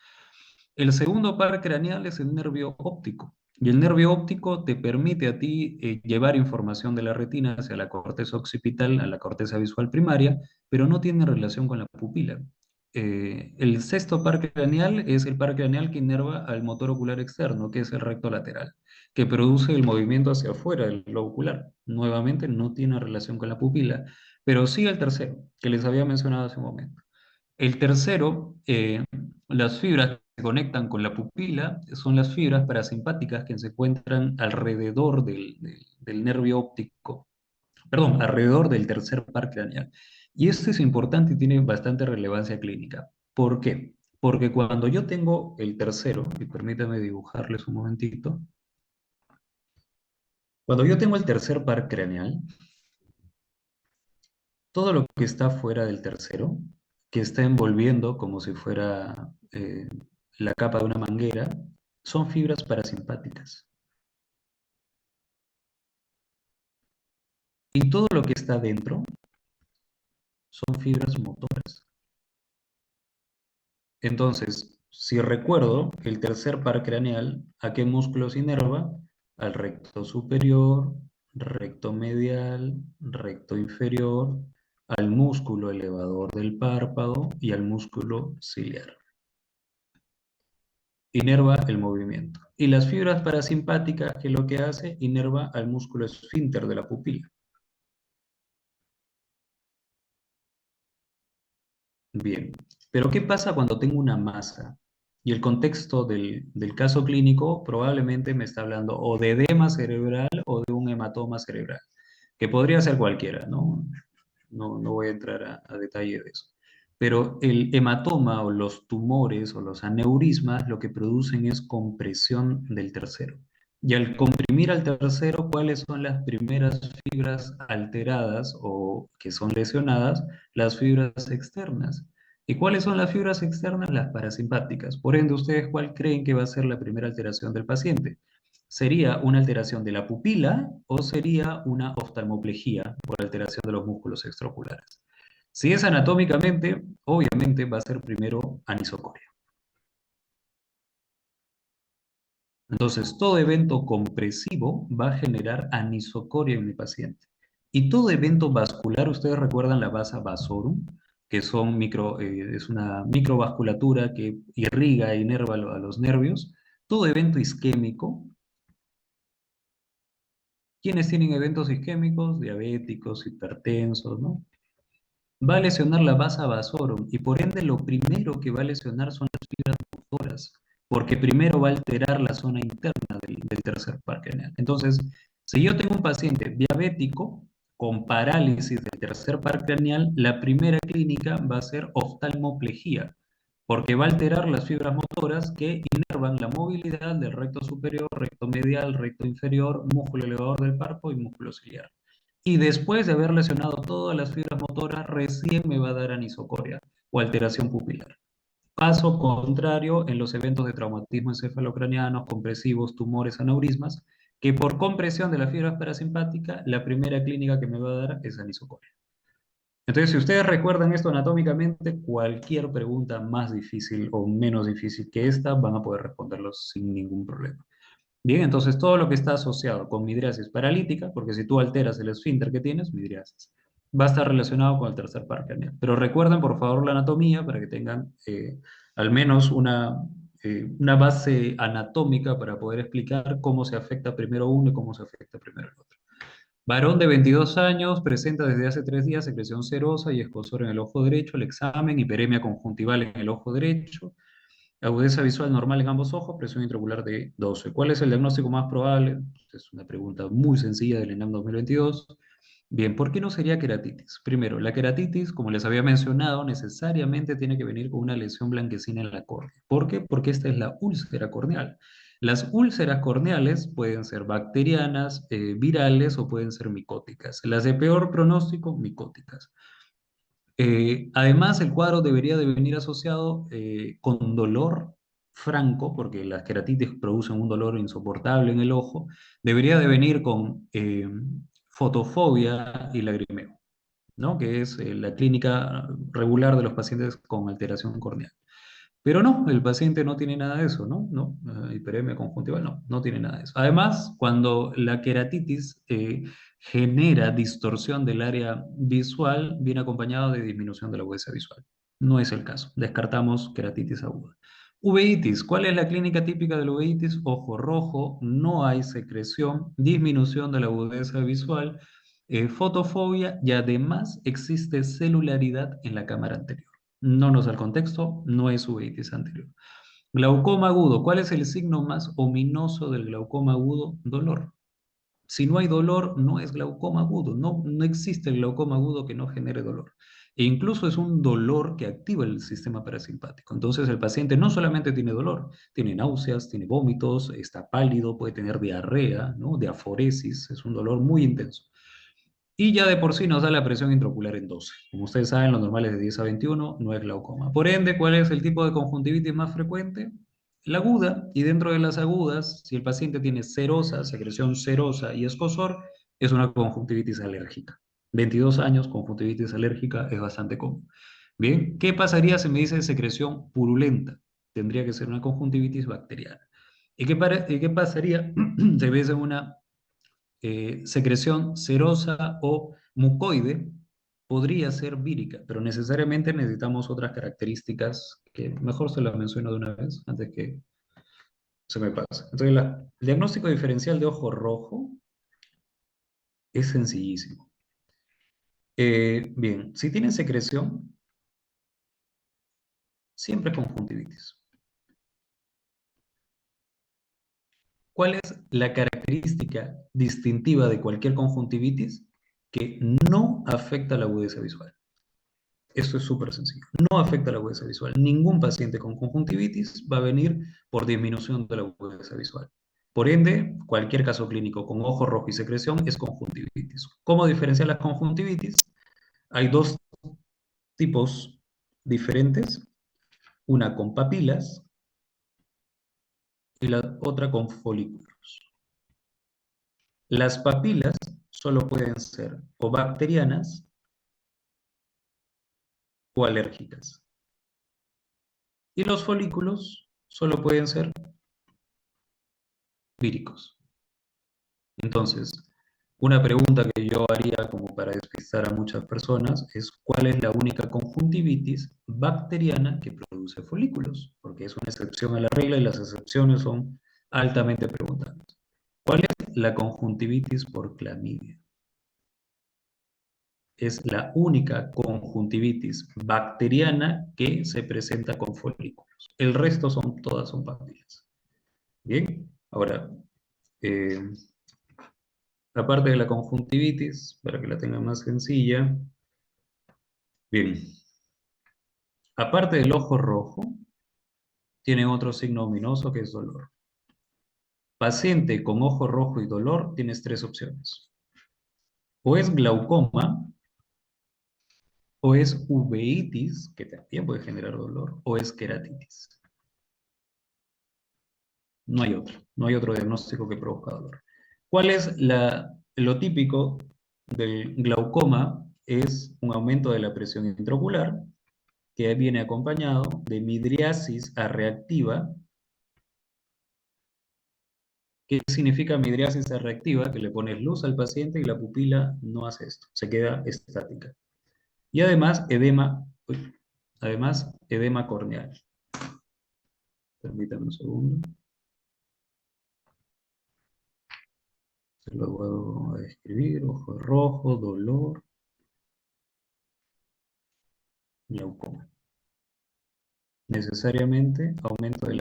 El segundo par craneal es el nervio óptico. Y el nervio óptico te permite a ti llevar información de la retina hacia la corteza occipital, a la corteza visual primaria, pero no tiene relación con la pupila. El sexto par craneal es el par craneal que inerva al motor ocular externo, que es el recto lateral, que produce el movimiento hacia afuera del globo ocular. Nuevamente no tiene relación con la pupila, pero sí el tercero, que les había mencionado hace un momento. El tercero, las fibras que conectan con la pupila son las fibras parasimpáticas que se encuentran alrededor del nervio óptico, perdón, alrededor del tercer par craneal. Y esto es importante y tiene bastante relevancia clínica. ¿Por qué? Porque cuando yo tengo el tercero, y permítame dibujarles un momentito, cuando yo tengo el tercer par craneal, todo lo que está fuera del tercero, que está envolviendo como si fuera la capa de una manguera, son fibras parasimpáticas. Y todo lo que está dentro son fibras motoras. Entonces, si recuerdo, el tercer par craneal, ¿a qué músculos inerva? Al recto superior, recto medial, recto inferior, al músculo elevador del párpado y al músculo ciliar. Inerva el movimiento. Y las fibras parasimpáticas, que lo que hace, inerva al músculo esfínter de la pupila. Bien, pero ¿qué pasa cuando tengo una masa? Y el contexto del caso clínico probablemente me está hablando o de edema cerebral o de un hematoma cerebral, que podría ser cualquiera, ¿no? No voy a entrar a detalle de eso. Pero el hematoma o los tumores o los aneurismas lo que producen es compresión del tercero. Y al comprimir al tercero, ¿cuáles son las primeras fibras alteradas o que son lesionadas? Las fibras externas. ¿Y cuáles son las fibras externas? Las parasimpáticas. Por ende, ¿ustedes cuál creen que va a ser la primera alteración del paciente? ¿Sería una alteración de la pupila o sería una oftalmoplejía por alteración de los músculos extraoculares? Si es anatómicamente, obviamente va a ser primero anisocoria. Entonces, todo evento compresivo va a generar anisocoria en mi paciente. Y todo evento vascular, ustedes recuerdan la vasa vasorum, que es una microvasculatura que irriga e inerva a los nervios. Todo evento isquémico. ¿Quiénes tienen eventos isquémicos? Diabéticos, hipertensos, ¿no? Va a lesionar la vasa vasorum y por ende lo primero que va a lesionar son las motoras, porque primero va a alterar la zona interna del tercer par craneal. Entonces, si yo tengo un paciente diabético con parálisis del tercer par craneal, la primera clínica va a ser oftalmoplejía, porque va a alterar las fibras motoras que inervan la movilidad del recto superior, recto medial, recto inferior, músculo elevador del párpado y músculo ciliar. Y después de haber lesionado todas las fibras motoras, recién me va a dar anisocoria o alteración pupilar. Caso contrario en los eventos de traumatismo encefalocranianos, compresivos, tumores, aneurismas, que por compresión de las fibras parasimpáticas, la primera clínica que me va a dar es anisocoria. Entonces, si ustedes recuerdan esto anatómicamente, cualquier pregunta más difícil o menos difícil que esta, van a poder responderlo sin ningún problema. Bien, entonces todo lo que está asociado con midriasis paralítica, porque si tú alteras el esfínter que tienes, midriasis, va a estar relacionado con el tercer par craneal. Pero recuerden, por favor, la anatomía para que tengan al menos una base anatómica para poder explicar cómo se afecta primero uno y cómo se afecta primero el otro. Varón de 22 años, presenta desde hace 3 días secreción serosa y escozor en el ojo derecho, el examen, hiperemia conjuntival en el ojo derecho, agudeza visual normal en ambos ojos, presión intraocular de 12. ¿Cuál es el diagnóstico más probable? Es una pregunta muy sencilla del ENAM 2022. Bien, ¿por qué no sería queratitis? Primero, la queratitis, como les había mencionado, necesariamente tiene que venir con una lesión blanquecina en la córnea. ¿Por qué? Porque esta es la úlcera corneal. Las úlceras corneales pueden ser bacterianas, virales o pueden ser micóticas. Las de peor pronóstico, micóticas. Además, el cuadro debería de venir asociado con dolor franco, porque las queratitis producen un dolor insoportable en el ojo. Debería de venir con fotofobia y lagrimeo, ¿no? Que es la clínica regular de los pacientes con alteración corneal. Pero no, el paciente no tiene nada de eso, ¿no? No, hiperemia conjuntival, no, no tiene nada de eso. Además, cuando la queratitis genera distorsión del área visual, viene acompañado de disminución de la agudeza visual. No es el caso, descartamos queratitis aguda. Uveitis, ¿cuál es la clínica típica de la uveitis? Ojo rojo, no hay secreción, disminución de la agudeza visual, fotofobia y además existe celularidad en la cámara anterior. No nos da el contexto, no es uveitis anterior. Glaucoma agudo. ¿Cuál es el signo más ominoso del glaucoma agudo? Dolor. Si no hay dolor, no es glaucoma agudo. No, no existe el glaucoma agudo que no genere dolor. E incluso es un dolor que activa el sistema parasimpático. Entonces el paciente no solamente tiene dolor, tiene náuseas, tiene vómitos, está pálido, puede tener diarrea, ¿no? Diaforesis, es un dolor muy intenso. Y ya de por sí nos da la presión intraocular en 12. Como ustedes saben, lo normal es de 10 a 21, no es glaucoma. Por ende, ¿cuál es el tipo de conjuntivitis más frecuente? La aguda, y dentro de las agudas, si el paciente tiene serosa, secreción serosa y escozor, es una conjuntivitis alérgica. 22 años, conjuntivitis alérgica es bastante común. Bien, ¿qué pasaría si me dice secreción purulenta? Tendría que ser una conjuntivitis bacteriana. ¿Y qué pasaría si me dice una secreción serosa o mucoide? Podría ser vírica, pero necesariamente necesitamos otras características que mejor se las menciono de una vez antes que se me pase. Entonces, el diagnóstico diferencial de ojo rojo es sencillísimo. Bien, si tienen secreción, siempre es conjuntivitis. ¿Cuál es la característica distintiva de cualquier conjuntivitis? Que no afecta la agudeza visual. Esto es súper sencillo. No afecta la agudeza visual. Ningún paciente con conjuntivitis va a venir por disminución de la agudeza visual. Por ende, cualquier caso clínico con ojo rojo y secreción es conjuntivitis. ¿Cómo diferenciar las conjuntivitis? Hay dos tipos diferentes, una con papilas y la otra con folículos. Las papilas solo pueden ser o bacterianas o alérgicas. Y los folículos solo pueden ser víricos. Entonces, una pregunta que yo haría como para despistar a muchas personas es ¿cuál es la única conjuntivitis bacteriana que produce folículos? Porque es una excepción a la regla y las excepciones son altamente preguntables. ¿Cuál es la conjuntivitis por clamidia? Es la única conjuntivitis bacteriana que se presenta con folículos. El resto todas son papilas. Bien, ahora, eh, aparte de la conjuntivitis, para que la tenga más sencilla, bien, aparte del ojo rojo, tiene otro signo ominoso que es dolor. Paciente con ojo rojo y dolor, tienes tres opciones. O es glaucoma, o es uveitis, que también puede generar dolor, o es queratitis. No hay otro diagnóstico que provoca dolor. ¿Cuál es lo típico del glaucoma? Es un aumento de la presión intraocular que viene acompañado de midriasis arreactiva. ¿Qué significa midriasis arreactiva? Que le pones luz al paciente y la pupila no hace esto, se queda estática. Y además edema corneal. Permítanme un segundo. Se lo voy a escribir, ojo rojo, dolor, glaucoma. Necesariamente eh, aumento de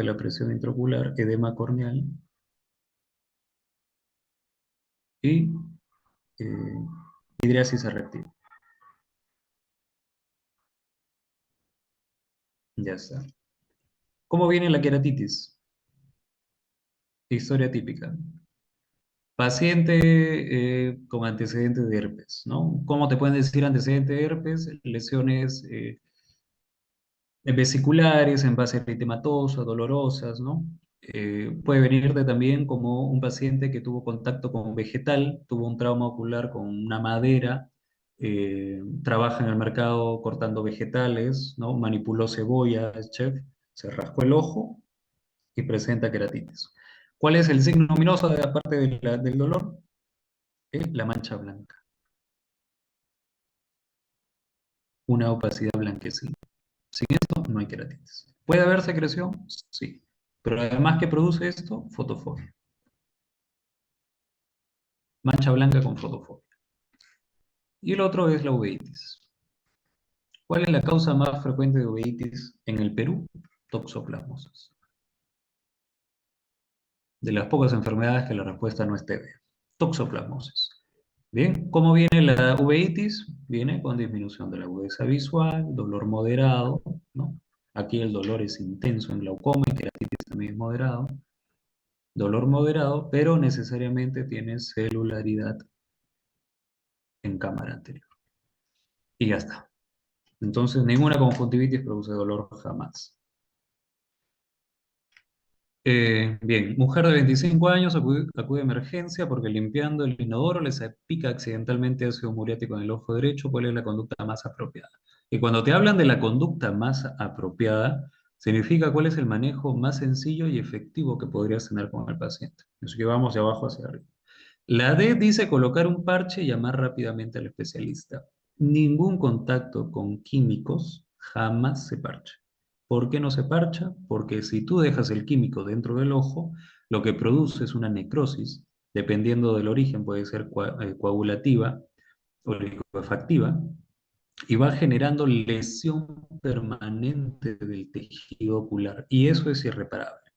la presión intraocular, edema corneal y eh, midriasis reactiva. Ya está. ¿Cómo viene la queratitis? Historia típica. Paciente con antecedentes de herpes, ¿no? ¿Cómo te pueden decir antecedentes de herpes? Lesiones vesiculares, en base eritematosa, dolorosas, ¿no? Puede venirte también como un paciente que tuvo contacto con vegetal, tuvo un trauma ocular con una madera, trabaja en el mercado cortando vegetales, ¿no? Manipuló cebollas, chef, se rascó el ojo y presenta queratitis. ¿Cuál es el signo luminoso aparte del dolor? La mancha blanca, una opacidad blanquecina. Sin esto no hay queratitis. ¿Puede haber secreción? Sí. Pero además que produce esto, fotofobia. Mancha blanca con fotofobia. Y el otro es la uveitis. ¿Cuál es la causa más frecuente de uveitis en el Perú? Toxoplasmosis. De las pocas enfermedades que la respuesta no es TB. Toxoplasmosis. Bien, ¿cómo viene la uveitis? Viene con disminución de la agudeza visual, dolor moderado, ¿no? Aquí el dolor es intenso en glaucoma y queratitis también es moderado. Dolor moderado, pero necesariamente tiene celularidad en cámara anterior. Y ya está. Entonces, ninguna conjuntivitis produce dolor jamás. Bien, mujer de 25 años acude a emergencia porque limpiando el inodoro le pica accidentalmente ácido muriático en el ojo derecho. ¿Cuál es la conducta más apropiada? Y cuando te hablan de la conducta más apropiada, significa cuál es el manejo más sencillo y efectivo que podrías tener con el paciente. Así que vamos de abajo hacia arriba. La D dice colocar un parche y llamar rápidamente al especialista. Ningún contacto con químicos jamás se parcha. ¿Por qué no se parcha? Porque si tú dejas el químico dentro del ojo, lo que produce es una necrosis, dependiendo del origen, puede ser coagulativa o liquefactiva, y va generando lesión permanente del tejido ocular, y eso es irreparable.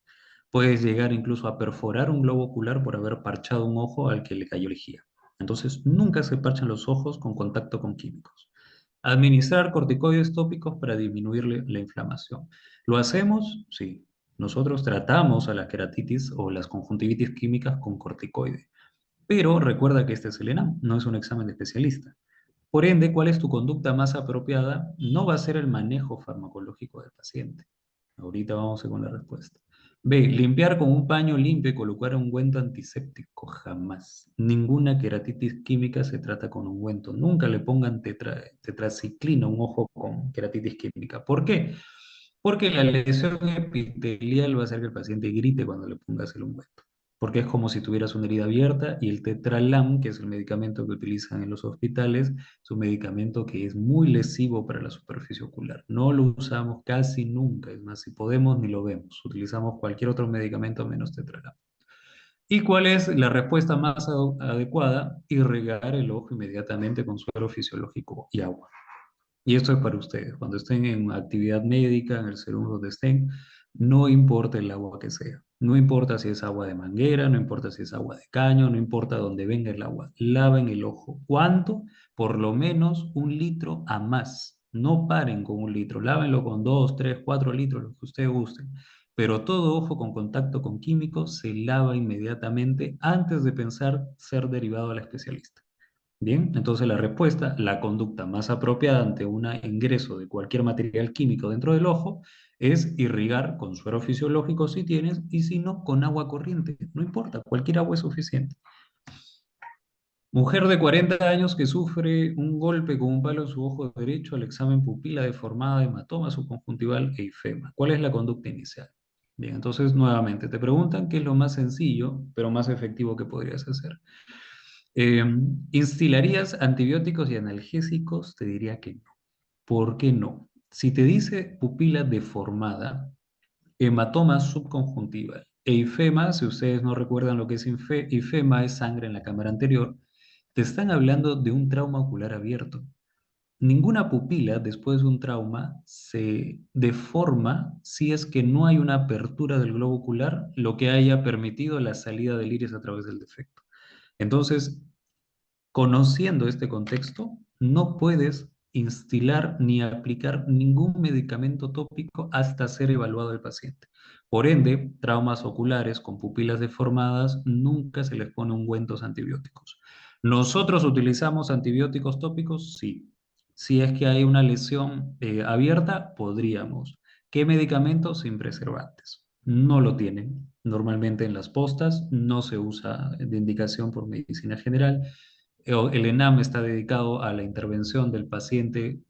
Puedes llegar incluso a perforar un globo ocular por haber parchado un ojo al que le cayó lejía. Entonces, nunca se parchan los ojos con contacto con químicos. Administrar corticoides tópicos para disminuir la inflamación. ¿Lo hacemos? Sí. Nosotros tratamos a la queratitis o las conjuntivitis químicas con corticoide. Pero recuerda que este es el ENAM, no es un examen de especialista. Por ende, ¿cuál es tu conducta más apropiada? No va a ser el manejo farmacológico del paciente. Ahorita vamos con la respuesta. B. Limpiar con un paño limpio y colocar ungüento antiséptico. Jamás. Ninguna queratitis química se trata con ungüento. Nunca le pongan tetraciclina a un ojo con queratitis química. ¿Por qué? Porque la lesión epitelial va a hacer que el paciente grite cuando le pongas el ungüento. Porque es como si tuvieras una herida abierta y el tetralam, que es el medicamento que utilizan en los hospitales, es un medicamento que es muy lesivo para la superficie ocular. No lo usamos casi nunca, es más, si podemos ni lo vemos. Utilizamos cualquier otro medicamento menos tetralam. ¿Y cuál es la respuesta más adecuada? Irrigar el ojo inmediatamente con suero fisiológico y agua. Y esto es para ustedes. Cuando estén en actividad médica, en el segundo donde estén, no importa el agua que sea. No importa si es agua de manguera, no importa si es agua de caño, no importa dónde venga el agua. Laven el ojo. ¿Cuánto? Por lo menos 1 litro a más. No paren con 1 litro. Lávenlo con 2, 3, 4 litros, lo que ustedes gusten. Pero todo ojo con contacto con químicos se lava inmediatamente antes de pensar ser derivado al especialista. Bien, entonces la respuesta, la conducta más apropiada ante un ingreso de cualquier material químico dentro del ojo es irrigar con suero fisiológico si tienes y si no, con agua corriente. No importa, cualquier agua es suficiente. Mujer de 40 años que sufre un golpe con un palo en su ojo derecho al examen pupila deformada, hematoma subconjuntival e ifema. ¿Cuál es la conducta inicial? Bien, entonces nuevamente te preguntan qué es lo más sencillo, pero más efectivo que podrías hacer. Eh, ¿Instilarías antibióticos y analgésicos? Te diría que no. ¿Por qué no? Si te dice pupila deformada, hematoma subconjuntival e ifema, si ustedes no recuerdan lo que es ifema, es sangre en la cámara anterior, te están hablando de un trauma ocular abierto. Ninguna pupila después de un trauma se deforma si es que no hay una apertura del globo ocular, lo que haya permitido la salida del iris a través del defecto. Entonces, conociendo este contexto, no puedes instilar ni aplicar ningún medicamento tópico hasta ser evaluado el paciente. Por ende, traumas oculares con pupilas deformadas nunca se les pone ungüentos antibióticos. ¿Nosotros utilizamos antibióticos tópicos? Sí. Si es que hay una lesión abierta, podríamos. ¿Qué medicamentos? Sin preservantes. No lo tienen. Normalmente en las postas no se usa de indicación por medicina general. El ENAM está dedicado a la intervención del paciente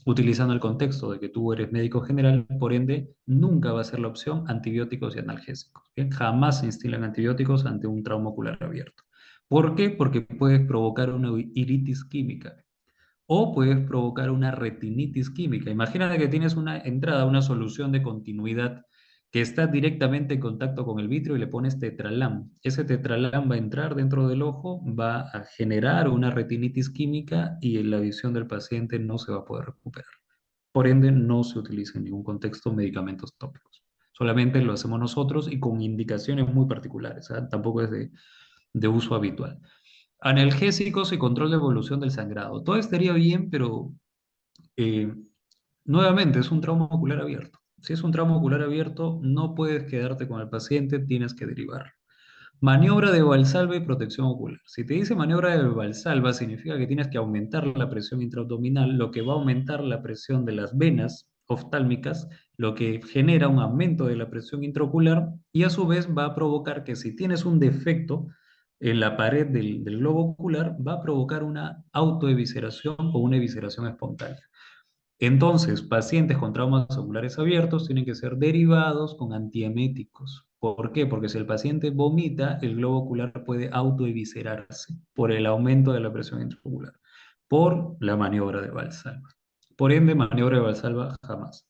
utilizando el contexto de que tú eres médico general, por ende, nunca va a ser la opción antibióticos y analgésicos. ¿Bien? Jamás se instilan antibióticos ante un trauma ocular abierto. ¿Por qué? Porque puedes provocar una iritis química o puedes provocar una retinitis química. Imagínate que tienes una entrada, una solución de continuidad que está directamente en contacto con el vitrio y le pones tetralam. Ese tetralam va a entrar dentro del ojo, va a generar una retinitis química y en la visión del paciente no se va a poder recuperar. Por ende, no se utiliza en ningún contexto medicamentos tópicos. Solamente lo hacemos nosotros y con indicaciones muy particulares. ¿Ah? Tampoco es de uso habitual. Analgésicos y control de evolución del sangrado. Todo estaría bien, pero eh, nuevamente es un trauma ocular abierto. Si es un trauma ocular abierto, no puedes quedarte con el paciente, tienes que derivar. Maniobra de Valsalva y protección ocular. Si te dice maniobra de Valsalva, significa que tienes que aumentar la presión intraabdominal, lo que va a aumentar la presión de las venas oftálmicas, lo que genera un aumento de la presión intraocular y a su vez va a provocar que si tienes un defecto en la pared del globo ocular, va a provocar una autoevisceración o una evisceración espontánea. Entonces, pacientes con traumas oculares abiertos tienen que ser derivados con antieméticos. ¿Por qué? Porque si el paciente vomita, el globo ocular puede autoeviscerarse por el aumento de la presión intraocular, por la maniobra de Valsalva. Por ende, maniobra de Valsalva jamás.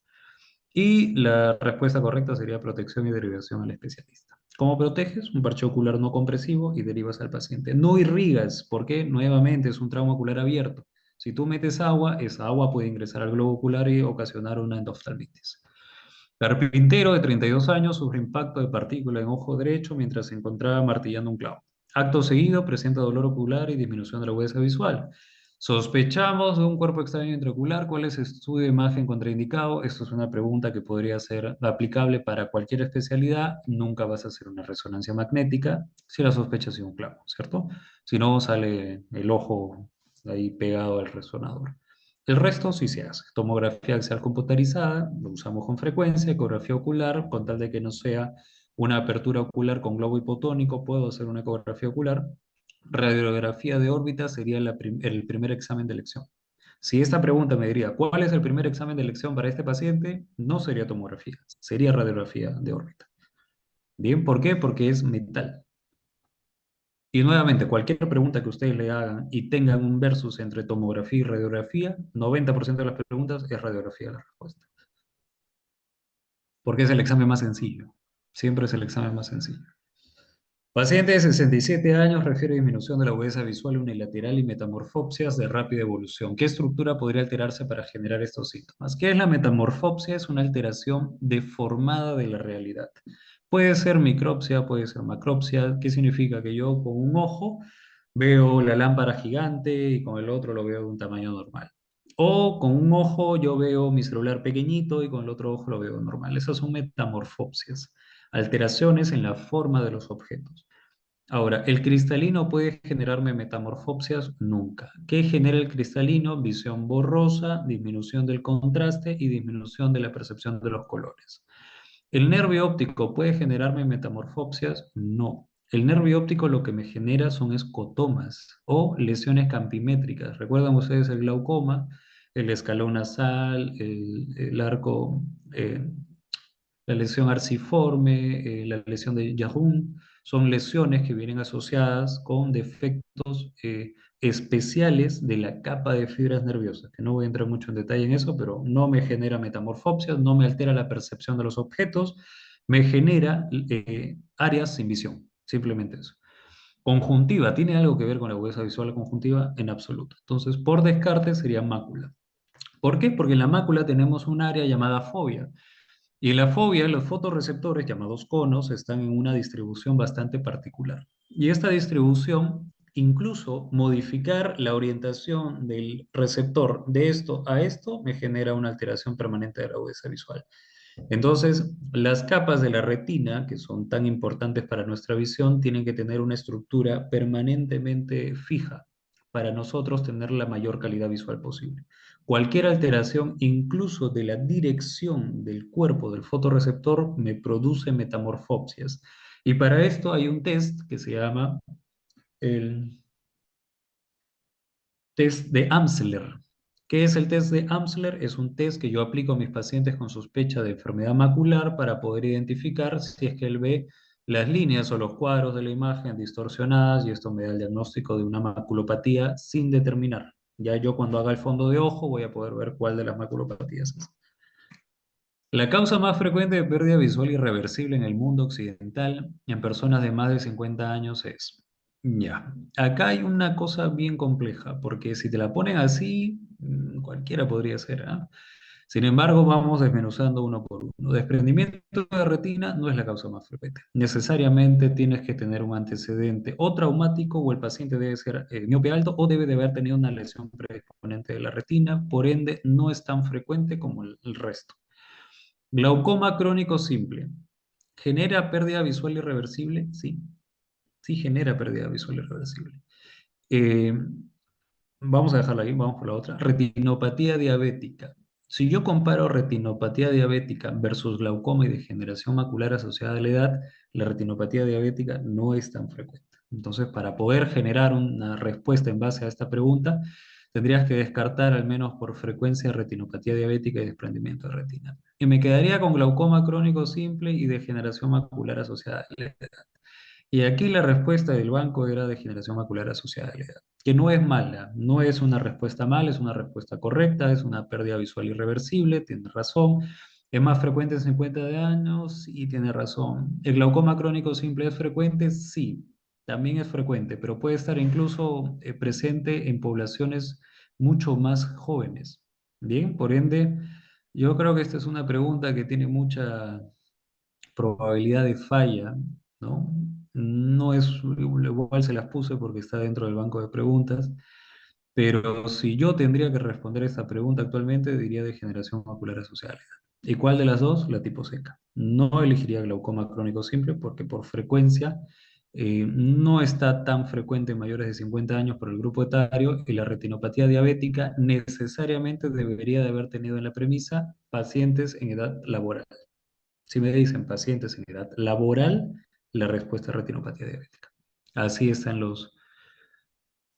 Y la respuesta correcta sería protección y derivación al especialista. ¿Cómo proteges? Un parche ocular no compresivo y derivas al paciente. No irrigas, porque nuevamente es un trauma ocular abierto. Si tú metes agua, esa agua puede ingresar al globo ocular y ocasionar una endoftalmitis. Carpintero de 32 años sufre impacto de partícula en ojo derecho mientras se encontraba martillando un clavo. Acto seguido presenta dolor ocular y disminución de la agudeza visual. Sospechamos de un cuerpo extraño intraocular. ¿Cuál es el estudio de imagen contraindicado? Esto es una pregunta que podría ser aplicable para cualquier especialidad. Nunca vas a hacer una resonancia magnética si la sospecha ha sido un clavo, ¿cierto? Si no, sale el ojo ahí pegado al resonador. El resto sí se hace. Tomografía axial computarizada, lo usamos con frecuencia, ecografía ocular, con tal de que no sea una apertura ocular con globo hipotónico, puedo hacer una ecografía ocular. Radiografía de órbita sería el primer examen de elección. Si esta pregunta me diría, ¿cuál es el primer examen de elección para este paciente? No sería tomografía, sería radiografía de órbita. Bien, ¿por qué? Porque es metal. Y nuevamente, cualquier pregunta que ustedes le hagan y tengan un versus entre tomografía y radiografía, 90% de las preguntas es radiografía la respuesta. Porque es el examen más sencillo. Siempre es el examen más sencillo. Paciente de 67 años refiere disminución de la agudeza visual unilateral y metamorfopsias de rápida evolución. ¿Qué estructura podría alterarse para generar estos síntomas? ¿Qué es la metamorfopsia? Es una alteración deformada de la realidad. Puede ser micropsia, puede ser macropsia. ¿Qué significa? Que yo con un ojo veo la lámpara gigante y con el otro lo veo de un tamaño normal. O con un ojo yo veo mi celular pequeñito y con el otro ojo lo veo normal. Esas son metamorfopsias, alteraciones en la forma de los objetos. Ahora, ¿el cristalino puede generarme metamorfopsias? Nunca. ¿Qué genera el cristalino? Visión borrosa, disminución del contraste y disminución de la percepción de los colores. ¿El nervio óptico puede generarme metamorfopsias? No. El nervio óptico lo que me genera son escotomas o lesiones campimétricas. ¿Recuerdan ustedes el glaucoma, el escalón nasal, el arco, la lesión arciforme, la lesión de Yarun? Son lesiones que vienen asociadas con defectos especiales de la capa de fibras nerviosas, que no voy a entrar mucho en detalle en eso, pero no me genera metamorfopsia, no me altera la percepción de los objetos, me genera áreas sin visión, simplemente eso. Conjuntiva, ¿tiene algo que ver con la agudeza visual conjuntiva? En absoluto. Entonces, por descarte sería mácula. ¿Por qué? Porque en la mácula tenemos un área llamada fobia. Y en la fobia, los fotorreceptores, llamados conos, están en una distribución bastante particular. Y esta distribución, incluso modificar la orientación del receptor de esto a esto, me genera una alteración permanente de la agudeza visual. Entonces, las capas de la retina, que son tan importantes para nuestra visión, tienen que tener una estructura permanentemente fija para nosotros tener la mayor calidad visual posible. Cualquier alteración, incluso de la dirección del cuerpo del fotorreceptor, me produce metamorfopsias. Y para esto hay un test que se llama el test de Amsler. ¿Qué es el test de Amsler? Es un test que yo aplico a mis pacientes con sospecha de enfermedad macular para poder identificar si es que él ve las líneas o los cuadros de la imagen distorsionadas, y esto me da el diagnóstico de una maculopatía sin determinar. Ya yo cuando haga el fondo de ojo voy a poder ver cuál de las maculopatías es. La causa más frecuente de pérdida visual irreversible en el mundo occidental en personas de más de 50 años es... Ya, acá hay una cosa bien compleja, porque si te la ponen así, cualquiera podría ser, ¿ah? Sin embargo, vamos desmenuzando uno por uno. Desprendimiento de retina no es la causa más frecuente. Necesariamente tienes que tener un antecedente o traumático, o el paciente debe ser miope alto o debe de haber tenido una lesión predisponente de la retina, por ende no es tan frecuente como el resto. Glaucoma crónico simple. ¿Genera pérdida visual irreversible? Sí, sí genera pérdida visual irreversible. Eh, Vamos a dejarla ahí, vamos por la otra. Retinopatía diabética. Si yo comparo retinopatía diabética versus glaucoma y degeneración macular asociada a la edad, la retinopatía diabética no es tan frecuente. Entonces, para poder generar una respuesta en base a esta pregunta, tendrías que descartar al menos por frecuencia retinopatía diabética y desprendimiento de retina. Y me quedaría con glaucoma crónico simple y degeneración macular asociada a la edad. Y aquí la respuesta del banco era degeneración macular asociada a la edad, que no es mala, no es una respuesta mala, es una respuesta correcta, es una pérdida visual irreversible, tiene razón. Es más frecuente en 50 de años y tiene razón. ¿El glaucoma crónico simple es frecuente? Sí, también es frecuente, pero puede estar incluso presente en poblaciones mucho más jóvenes. Bien, por ende, yo creo que esta es una pregunta que tiene mucha probabilidad de falla, ¿no? No es igual, se las puse porque está dentro del banco de preguntas, pero si yo tendría que responder esta pregunta actualmente, diría degeneración macular asociada. ¿Y cuál de las dos? La tipo seca. No elegiría glaucoma crónico simple porque por frecuencia no está tan frecuente en mayores de 50 años por el grupo etario, y la retinopatía diabética necesariamente debería de haber tenido en la premisa pacientes en edad laboral. Si me dicen pacientes en edad laboral, la respuesta es retinopatía diabética. Así están los...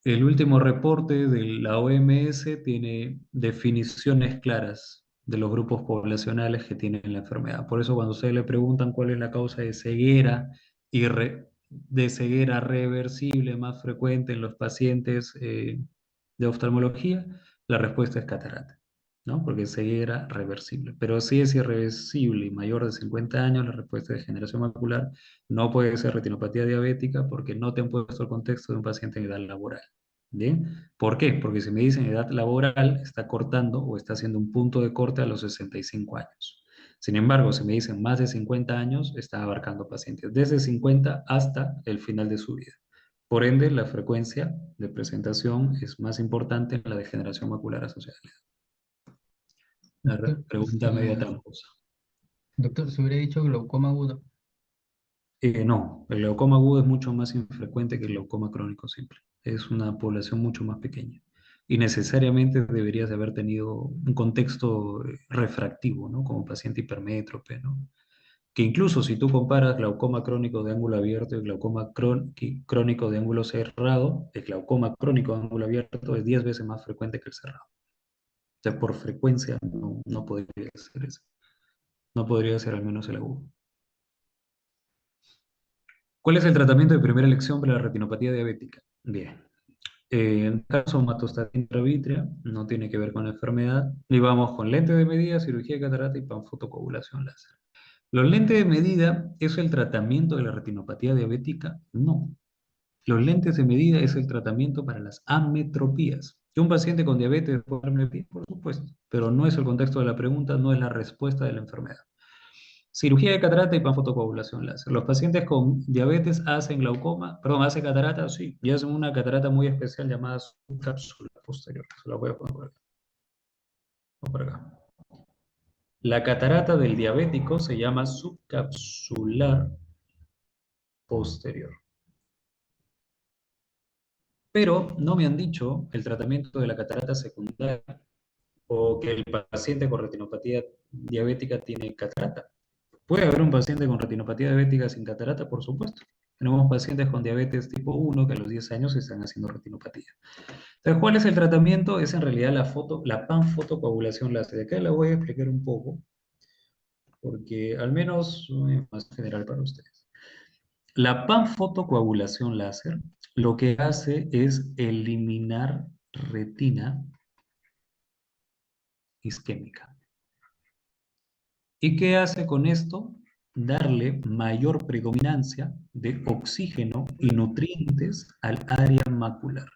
El último reporte de la OMS tiene definiciones claras de los grupos poblacionales que tienen la enfermedad. Por eso cuando ustedes le preguntan cuál es la causa de ceguera de ceguera reversible más frecuente en los pacientes de oftalmología, la respuesta es catarata. ¿no? Porque ceguera reversible. Pero si es irreversible y mayor de 50 años, la respuesta de degeneración macular no puede ser retinopatía diabética porque no te han puesto el contexto de un paciente en edad laboral. ¿Bien? ¿Por qué? Porque si me dicen edad laboral, está cortando o está haciendo un punto de corte a los 65 años. Sin embargo, si me dicen más de 50 años, está abarcando pacientes desde 50 hasta el final de su vida. Por ende, la frecuencia de presentación es más importante en la degeneración macular asociada. Doctor, Pregunta media tramposa. doctor, se hubiera dicho glaucoma agudo. No, el glaucoma agudo es mucho más infrecuente que el glaucoma crónico simple. Es una población mucho más pequeña. Y necesariamente deberías de haber tenido un contexto refractivo, ¿no? Como paciente hipermétrope, ¿no? Que incluso si tú comparas glaucoma crónico de ángulo abierto y glaucoma crónico de ángulo cerrado, el glaucoma crónico de ángulo abierto es 10 veces más frecuente que el cerrado. O sea, por frecuencia no podría ser eso. No podría ser al menos el agudo. ¿Cuál es el tratamiento de primera elección para la retinopatía diabética? Bien. En el caso matostatina intravítrea, no tiene que ver con la enfermedad. Y vamos con lente de medida, cirugía de catarata y panfotocoagulación láser. ¿Los lentes de medida es el tratamiento de la retinopatía diabética? No. Los lentes de medida es el tratamiento para las ametropías. ¿Que un paciente con diabetes puede tener miopía? Por supuesto, pero no es el contexto de la pregunta, no es la respuesta de la enfermedad. Cirugía de catarata y panfotocoagulación láser. Los pacientes con diabetes hacen glaucoma, perdón, hacen catarata, sí, y hacen una catarata muy especial llamada subcapsular posterior. Se la voy a poner por acá. Por acá. La catarata del diabético se llama subcapsular posterior. Pero no me han dicho el tratamiento de la catarata secundaria o que el paciente con retinopatía diabética tiene catarata. Puede haber un paciente con retinopatía diabética sin catarata, por supuesto. Tenemos pacientes con diabetes tipo 1 que a los 10 años están haciendo retinopatía. Entonces, ¿cuál es el tratamiento? Es en realidad la panfotocoagulación láser. De acá la voy a explicar un poco, porque al menos es más general para ustedes. La panfotocoagulación láser lo que hace es eliminar retina isquémica. ¿Y qué hace con esto? Darle mayor predominancia de oxígeno y nutrientes al área macular.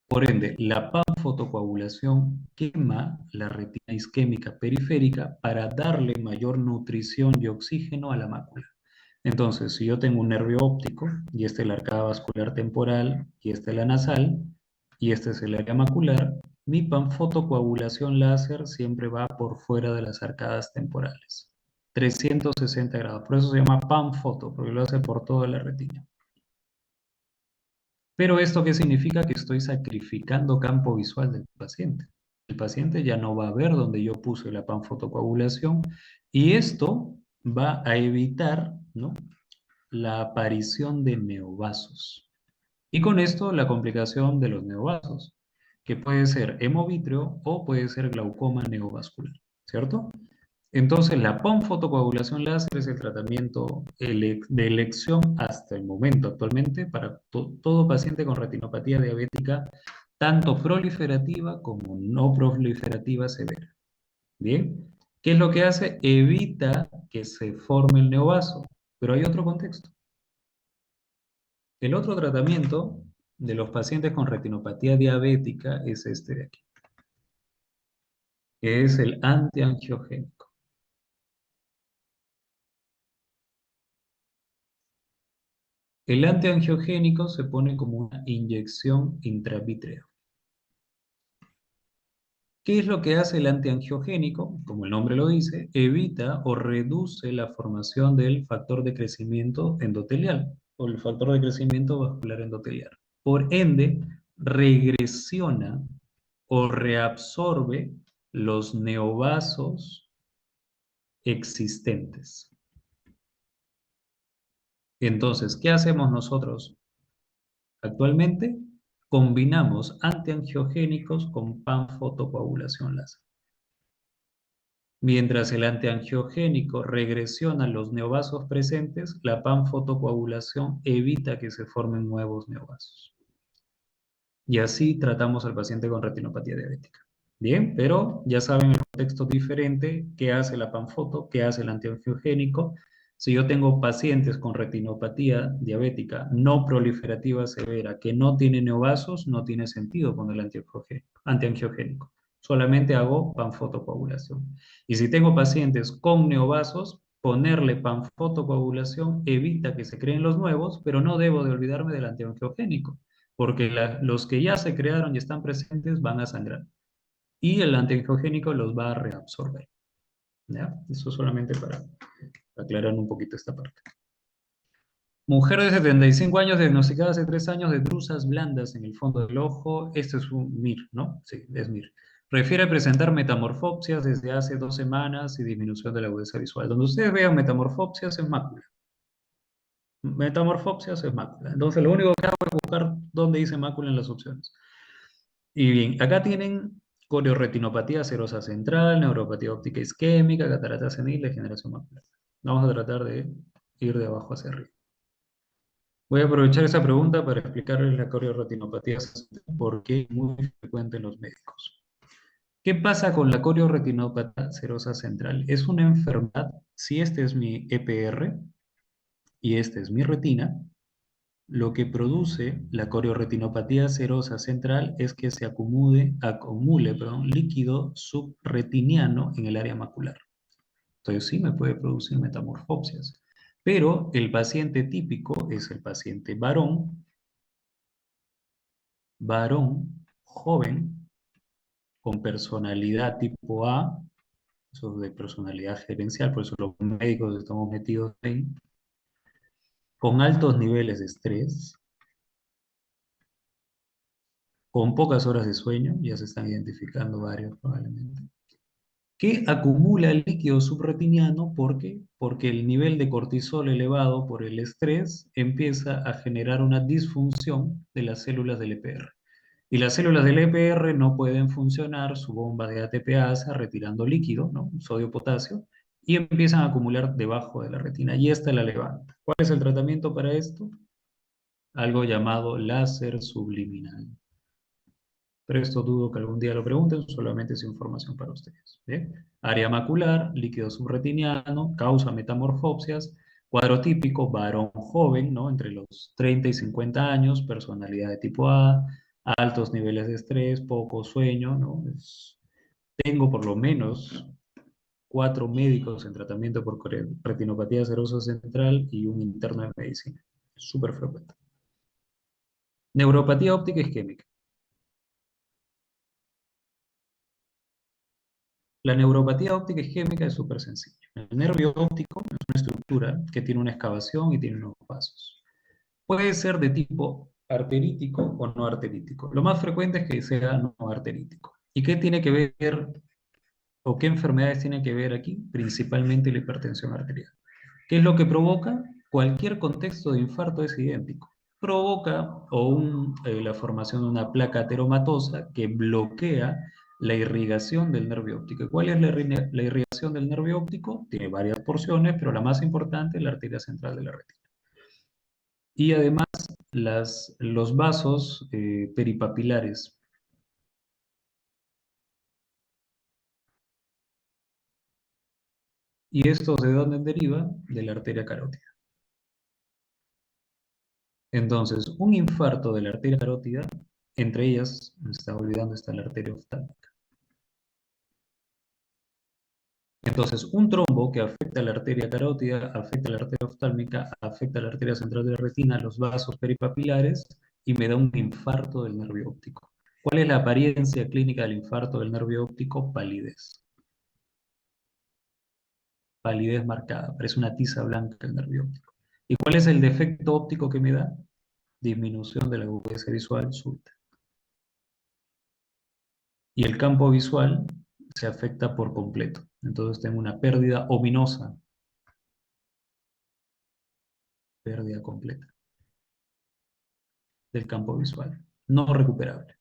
Por ende, la panfotocoagulación quema la retina isquémica periférica para darle mayor nutrición y oxígeno a la mácula. Entonces, si yo tengo un nervio óptico, y esta es la arcada vascular temporal, y esta es la nasal, y este es el área macular, mi panfotocoagulación láser siempre va por fuera de las arcadas temporales. 360 grados. Por eso se llama panfoto, porque lo hace por toda la retina. Pero ¿esto qué significa? Que estoy sacrificando campo visual del paciente. El paciente ya no va a ver donde yo puse la panfotocoagulación y esto va a evitar, ¿no?, la aparición de neovasos. Y con esto la complicación de los neovasos, que puede ser hemovítreo o puede ser glaucoma neovascular, ¿cierto? Entonces, la panfotocoagulación láser es el tratamiento de elección hasta el momento actualmente para todo paciente con retinopatía diabética, tanto proliferativa como no proliferativa severa. ¿Bien? ¿Qué es lo que hace? Evita que se forme el neovaso, pero hay otro contexto. El otro tratamiento de los pacientes con retinopatía diabética es este de aquí, que es el antiangiogénico. El antiangiogénico se pone como una inyección intravítrea. ¿Qué es lo que hace el antiangiogénico? Como el nombre lo dice, evita o reduce la formación del factor de crecimiento endotelial o el factor de crecimiento vascular endotelial. Por ende, regresiona o reabsorbe los neovasos existentes. Entonces, ¿qué hacemos nosotros actualmente? Combinamos antiangiogénicos con panfotocoagulación láser. Mientras el antiangiogénico regresiona los neovasos presentes, la panfotocoagulación evita que se formen nuevos neovasos. y así tratamos al paciente con retinopatía diabética. Bien, pero ya saben el contexto diferente, qué hace la panfoto, qué hace el antiangiogénico. Si yo tengo pacientes con retinopatía diabética no proliferativa severa que no tienen neovasos, no tiene sentido poner el antiangiogénico. Solamente hago panfotocoagulación. Y si tengo pacientes con neovasos, ponerle panfotocoagulación evita que se creen los nuevos, pero no debo de olvidarme del antiangiogénico porque los que ya se crearon y están presentes van a sangrar y el antiangiogénico los va a reabsorber. ¿Ya? Eso solamente para aclarar un poquito esta parte. Mujer de 75 años diagnosticada hace 3 años de drusas blandas en el fondo del ojo. Este es un MIR, ¿no? Sí, es MIR. Refiere a presentar metamorfopsias desde hace 2 semanas y disminución de la agudeza visual. Donde ustedes vean metamorfopsias es mácula. Metamorfopsias es mácula. Entonces lo único que hago es buscar dónde dice mácula en las opciones. Y bien, acá tienen corioretinopatía serosa central, neuropatía óptica isquémica, catarata senil, degeneración macular. Vamos a tratar de ir de abajo hacia arriba. Voy a aprovechar esa pregunta para explicarles la corioretinopatía central porque es muy frecuente en los médicos. ¿Qué pasa con la corioretinopatía serosa central? Es una enfermedad, si este es mi EPR y este es mi retina, lo que produce la corioretinopatía serosa central es que se acumule, perdón, líquido subretiniano en el área macular. Entonces sí me puede producir metamorfopsias. Pero el paciente típico es el paciente varón, joven, con personalidad tipo A, eso de personalidad gerencial, por eso los médicos estamos metidos ahí, con altos niveles de estrés, con pocas horas de sueño, ya se están identificando varios probablemente, que acumula el líquido subretiniano. ¿Por qué? Porque el nivel de cortisol elevado por el estrés empieza a generar una disfunción de las células del EPR. Y las células del EPR no pueden funcionar, su bomba de ATPasa retirando líquido, ¿no? Sodio-potasio, y empiezan a acumular debajo de la retina. Y esta la levanta. ¿Cuál es el tratamiento para esto? Algo llamado láser subliminal. Pero esto dudo que algún día lo pregunten, solamente es información para ustedes. ¿Bien? Área macular, líquido subretiniano, causa metamorfopsias, cuadro típico, varón joven, ¿no? Entre los 30 y 50 años, personalidad de tipo A, altos niveles de estrés, poco sueño, ¿no? Tengo por lo menos 4 médicos en tratamiento por retinopatía serosa central y un interno de medicina. Súper frecuente. Neuropatía óptica isquémica. La neuropatía óptica isquémica es súper sencilla. El nervio óptico es una estructura que tiene una excavación y tiene unos vasos. Puede ser de tipo arterítico o no arterítico. Lo más frecuente es que sea no arterítico. ¿Y qué tiene que ver o qué enfermedades tienen que ver aquí? Principalmente la hipertensión arterial. ¿Qué es lo que provoca? Cualquier contexto de infarto es idéntico. Provoca la formación de una placa ateromatosa que bloquea la irrigación del nervio óptico. ¿Cuál es la irrigación del nervio óptico? Tiene varias porciones, pero la más importante es la arteria central de la retina. Y además los vasos peripapilares. ¿Y estos de dónde deriva? De la arteria carótida. Entonces, un infarto de la arteria carótida, entre ellas, me estaba olvidando, está la arteria oftálmica. Entonces, un trombo que afecta a la arteria carótida, afecta a la arteria oftálmica, afecta a la arteria central de la retina, los vasos peripapilares, y me da un infarto del nervio óptico. ¿Cuál es la apariencia clínica del infarto del nervio óptico? Palidez. Palidez marcada, parece una tiza blanca el nervio óptico. ¿Y cuál es el defecto óptico que me da? Disminución de la agudeza visual súbita. Y el campo visual se afecta por completo. Entonces tengo una pérdida ominosa, pérdida completa del campo visual, no recuperable.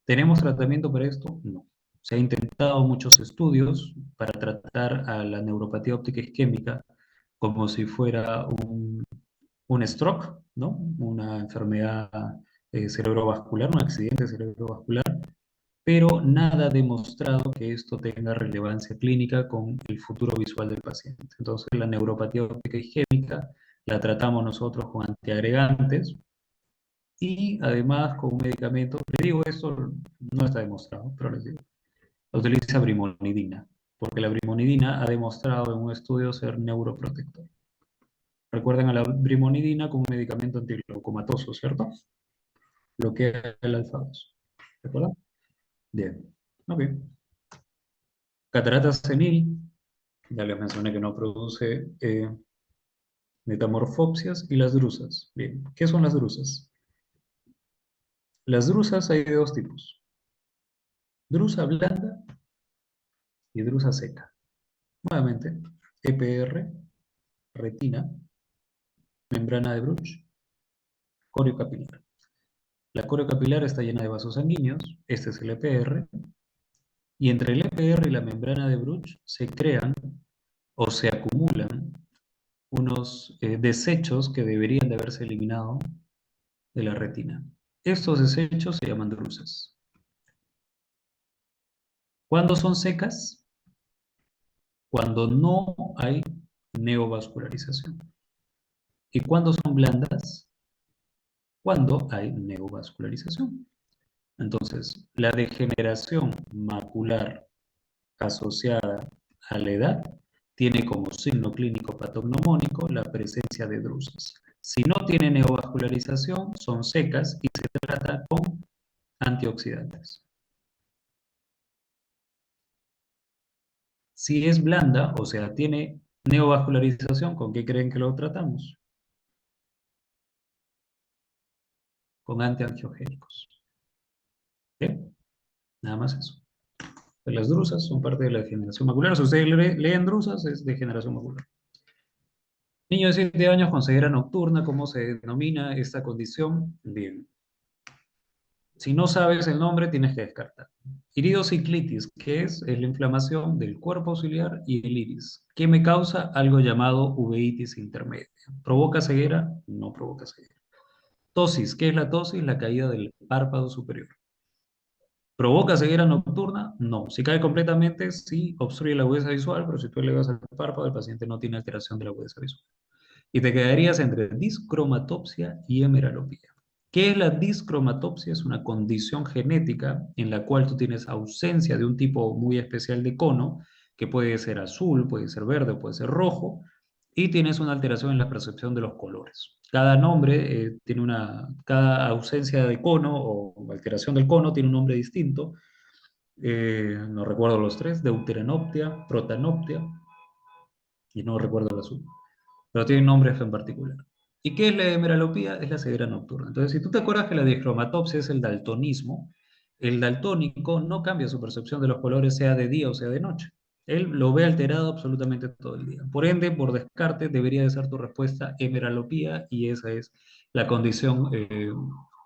¿Tenemos tratamiento para esto? No. Se ha intentado muchos estudios para tratar a la neuropatía óptica isquémica como si fuera un stroke, ¿no? Una enfermedad cerebrovascular, un accidente cerebrovascular, pero nada ha demostrado que esto tenga relevancia clínica con el futuro visual del paciente. Entonces, la neuropatía óptica isquémica la tratamos nosotros con antiagregantes y además con un medicamento. Le digo, esto no está demostrado, pero les digo, utiliza brimonidina, porque la brimonidina ha demostrado en un estudio ser neuroprotector. Recuerden a la brimonidina como un medicamento antileucomatoso, ¿cierto? Bloquea el alfa-2. ¿Recuerdan? Bien. Ok. Catarata senil, ya les mencioné que no produce metamorfopsias y las drusas. Bien. ¿Qué son las drusas? Las drusas hay de dos tipos. Drusa blanda y drusa seca. Nuevamente, EPR, retina, membrana de Bruch, corio capilar. La corio capilar está llena de vasos sanguíneos, este es el EPR, y entre el EPR y la membrana de Bruch se crean o se acumulan unos desechos que deberían de haberse eliminado de la retina. Estos desechos se llaman drusas. ¿Cuándo son secas? Cuando no hay neovascularización. ¿Y cuándo son blandas? Cuando hay neovascularización. Entonces, la degeneración macular asociada a la edad tiene como signo clínico patognomónico la presencia de drusas. Si no tiene neovascularización, son secas y se trata con antioxidantes. Si es blanda, o sea, tiene neovascularización, ¿con qué creen que lo tratamos? Con antiangiogénicos. ¿Bien? Nada más eso. Las drusas son parte de la degeneración macular. Si ustedes leen drusas, es degeneración macular. Niño de 7 años con ceguera nocturna, ¿cómo se denomina esta condición? Bien. Si no sabes el nombre, tienes que descartar. Iridociclitis, que es la inflamación del cuerpo ciliar y el iris, que me causa algo llamado uveitis intermedia. ¿Provoca ceguera? No provoca ceguera. Tosis, ¿qué es la tosis? La caída del párpado superior. ¿Provoca ceguera nocturna? No. Si cae completamente, sí obstruye la agudeza visual, pero si tú elevas el párpado, el paciente no tiene alteración de la agudeza visual. Y te quedarías entre discromatopsia y hemeralopía. ¿Qué es la discromatopsia? Es una condición genética en la cual tú tienes ausencia de un tipo muy especial de cono, que puede ser azul, puede ser verde, puede ser rojo, y tienes una alteración en la percepción de los colores. Cada nombre tiene cada ausencia de cono o alteración del cono tiene un nombre distinto. No recuerdo los tres: deuteranoptia, protanoptia, y no recuerdo el azul, pero tiene nombres en particular. ¿Y qué es la hemeralopía? Es la ceguera nocturna. Entonces, si tú te acuerdas que la discromatopsia es el daltonismo, el daltónico no cambia su percepción de los colores, sea de día o sea de noche. Él lo ve alterado absolutamente todo el día. Por ende, por descarte, debería de ser tu respuesta hemeralopía, y esa es la condición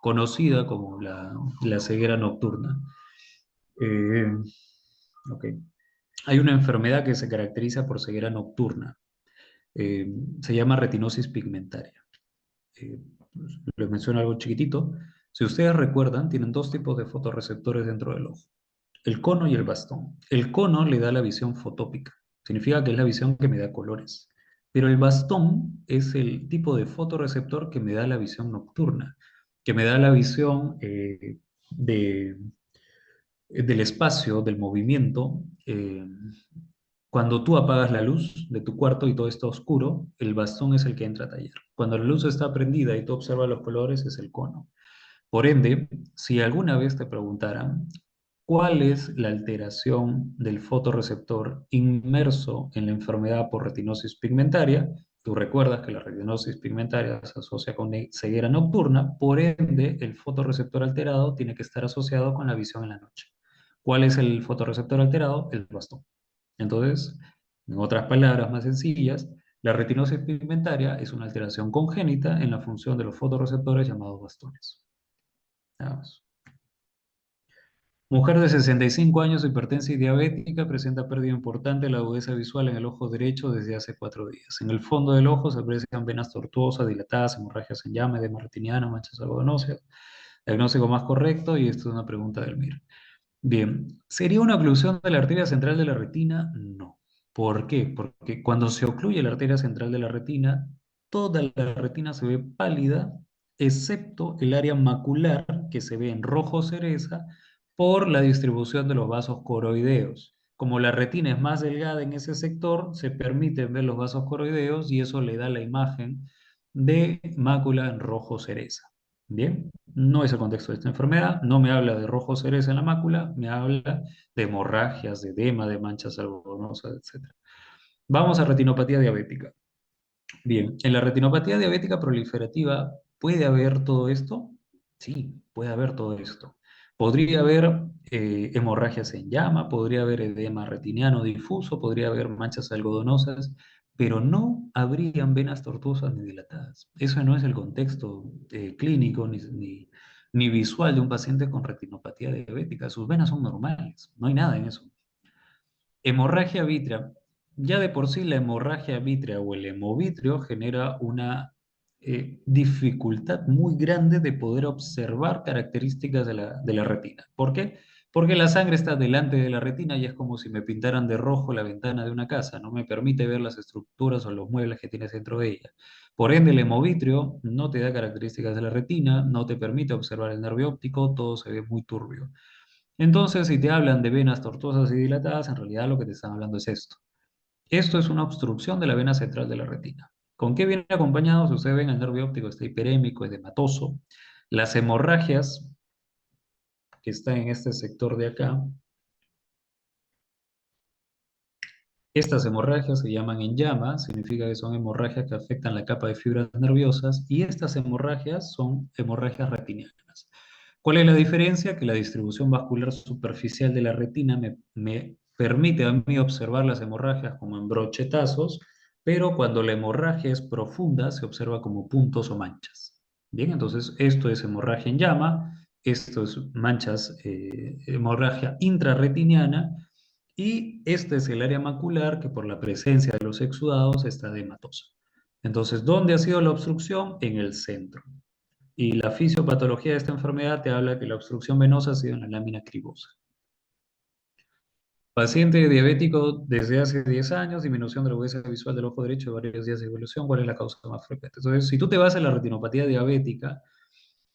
conocida como la ceguera nocturna. Eh, ok. Hay una enfermedad que se caracteriza por ceguera nocturna. Eh, Se llama retinosis pigmentaria. eh, Les menciono algo chiquitito. Si ustedes recuerdan, tienen dos tipos de fotorreceptores dentro del ojo: el cono y el bastón. El cono le da la visión fotópica, significa que es la visión que me da colores. Pero el bastón es el tipo de fotorreceptor que me da la visión nocturna, que me da la visión de, del espacio, del movimiento. Cuando tú apagas la luz de tu cuarto y todo está oscuro, el bastón es el que entra a taller. Cuando la luz está prendida y tú observas los colores, es el cono. Por ende, si alguna vez te preguntaran cuál es la alteración del fotorreceptor inmerso en la enfermedad por retinosis pigmentaria, tú recuerdas que la retinosis pigmentaria se asocia con ceguera nocturna, por ende, el fotorreceptor alterado tiene que estar asociado con la visión en la noche. ¿Cuál es el fotorreceptor alterado? El bastón. Entonces, en otras palabras más sencillas, la retinosis pigmentaria es una alteración congénita en la función de los fotorreceptores llamados bastones. Nada más. Mujer de 65 años, hipertensa y diabética, presenta pérdida importante de la agudeza visual en el ojo derecho desde hace 4 días. En el fondo del ojo se aprecian venas tortuosas, dilatadas, hemorragias en llama, edema retiniano, manchas algodonóseas. Diagnóstico más correcto, y esto es una pregunta del MIR. Bien, ¿sería una oclusión de la arteria central de la retina? No. ¿Por qué? Porque cuando se ocluye la arteria central de la retina, toda la retina se ve pálida, excepto el área macular, que se ve en rojo cereza, por la distribución de los vasos coroideos. Como la retina es más delgada en ese sector, se permiten ver los vasos coroideos y eso le da la imagen de mácula en rojo cereza. Bien, no es el contexto de esta enfermedad, no me habla de rojo cereza en la mácula, me habla de hemorragias, de edema, de manchas algodonosas, etc. Vamos a retinopatía diabética. Bien, en la retinopatía diabética proliferativa, ¿puede haber todo esto? Sí, puede haber todo esto. Podría haber hemorragias en llama, podría haber edema retiniano difuso, podría haber manchas algodonosas, pero no habrían venas tortuosas ni dilatadas. Eso no es el contexto clínico ni visual de un paciente con retinopatía diabética. Sus venas son normales, no hay nada en eso. Hemorragia vítrea. Ya de por sí la hemorragia vítrea o el hemovitrio genera una dificultad muy grande de poder observar características de la retina. ¿Por qué? Porque la sangre está delante de la retina y es como si me pintaran de rojo la ventana de una casa. No me permite ver las estructuras o los muebles que tienes dentro de ella. Por ende, el hemovitrio no te da características de la retina, no te permite observar el nervio óptico, todo se ve muy turbio. Entonces, si te hablan de venas tortuosas y dilatadas, en realidad lo que te están hablando es esto. Esto es una obstrucción de la vena central de la retina. ¿Con qué viene acompañado? Si ustedes ven, el nervio óptico está hiperémico, edematoso. Las hemorragias que están en este sector de acá, estas hemorragias se llaman en llama, significa que son hemorragias que afectan la capa de fibras nerviosas, y estas hemorragias son hemorragias retinianas. ¿Cuál es la diferencia? Que la distribución vascular superficial de la retina me permite a mí observar las hemorragias como en brochetazos, pero cuando la hemorragia es profunda se observa como puntos o manchas. Bien, entonces esto es hemorragia en llama, esto es manchas, hemorragia intrarretiniana, y este es el área macular que por la presencia de los exudados está edematosa. Entonces, ¿dónde ha sido la obstrucción? En el centro. Y la fisiopatología de esta enfermedad te habla que la obstrucción venosa ha sido en la lámina cribosa. Paciente diabético desde hace 10 años, disminución de la agudeza visual del ojo derecho de varios días de evolución. ¿Cuál es la causa más frecuente? Entonces, si tú te vas a la retinopatía diabética,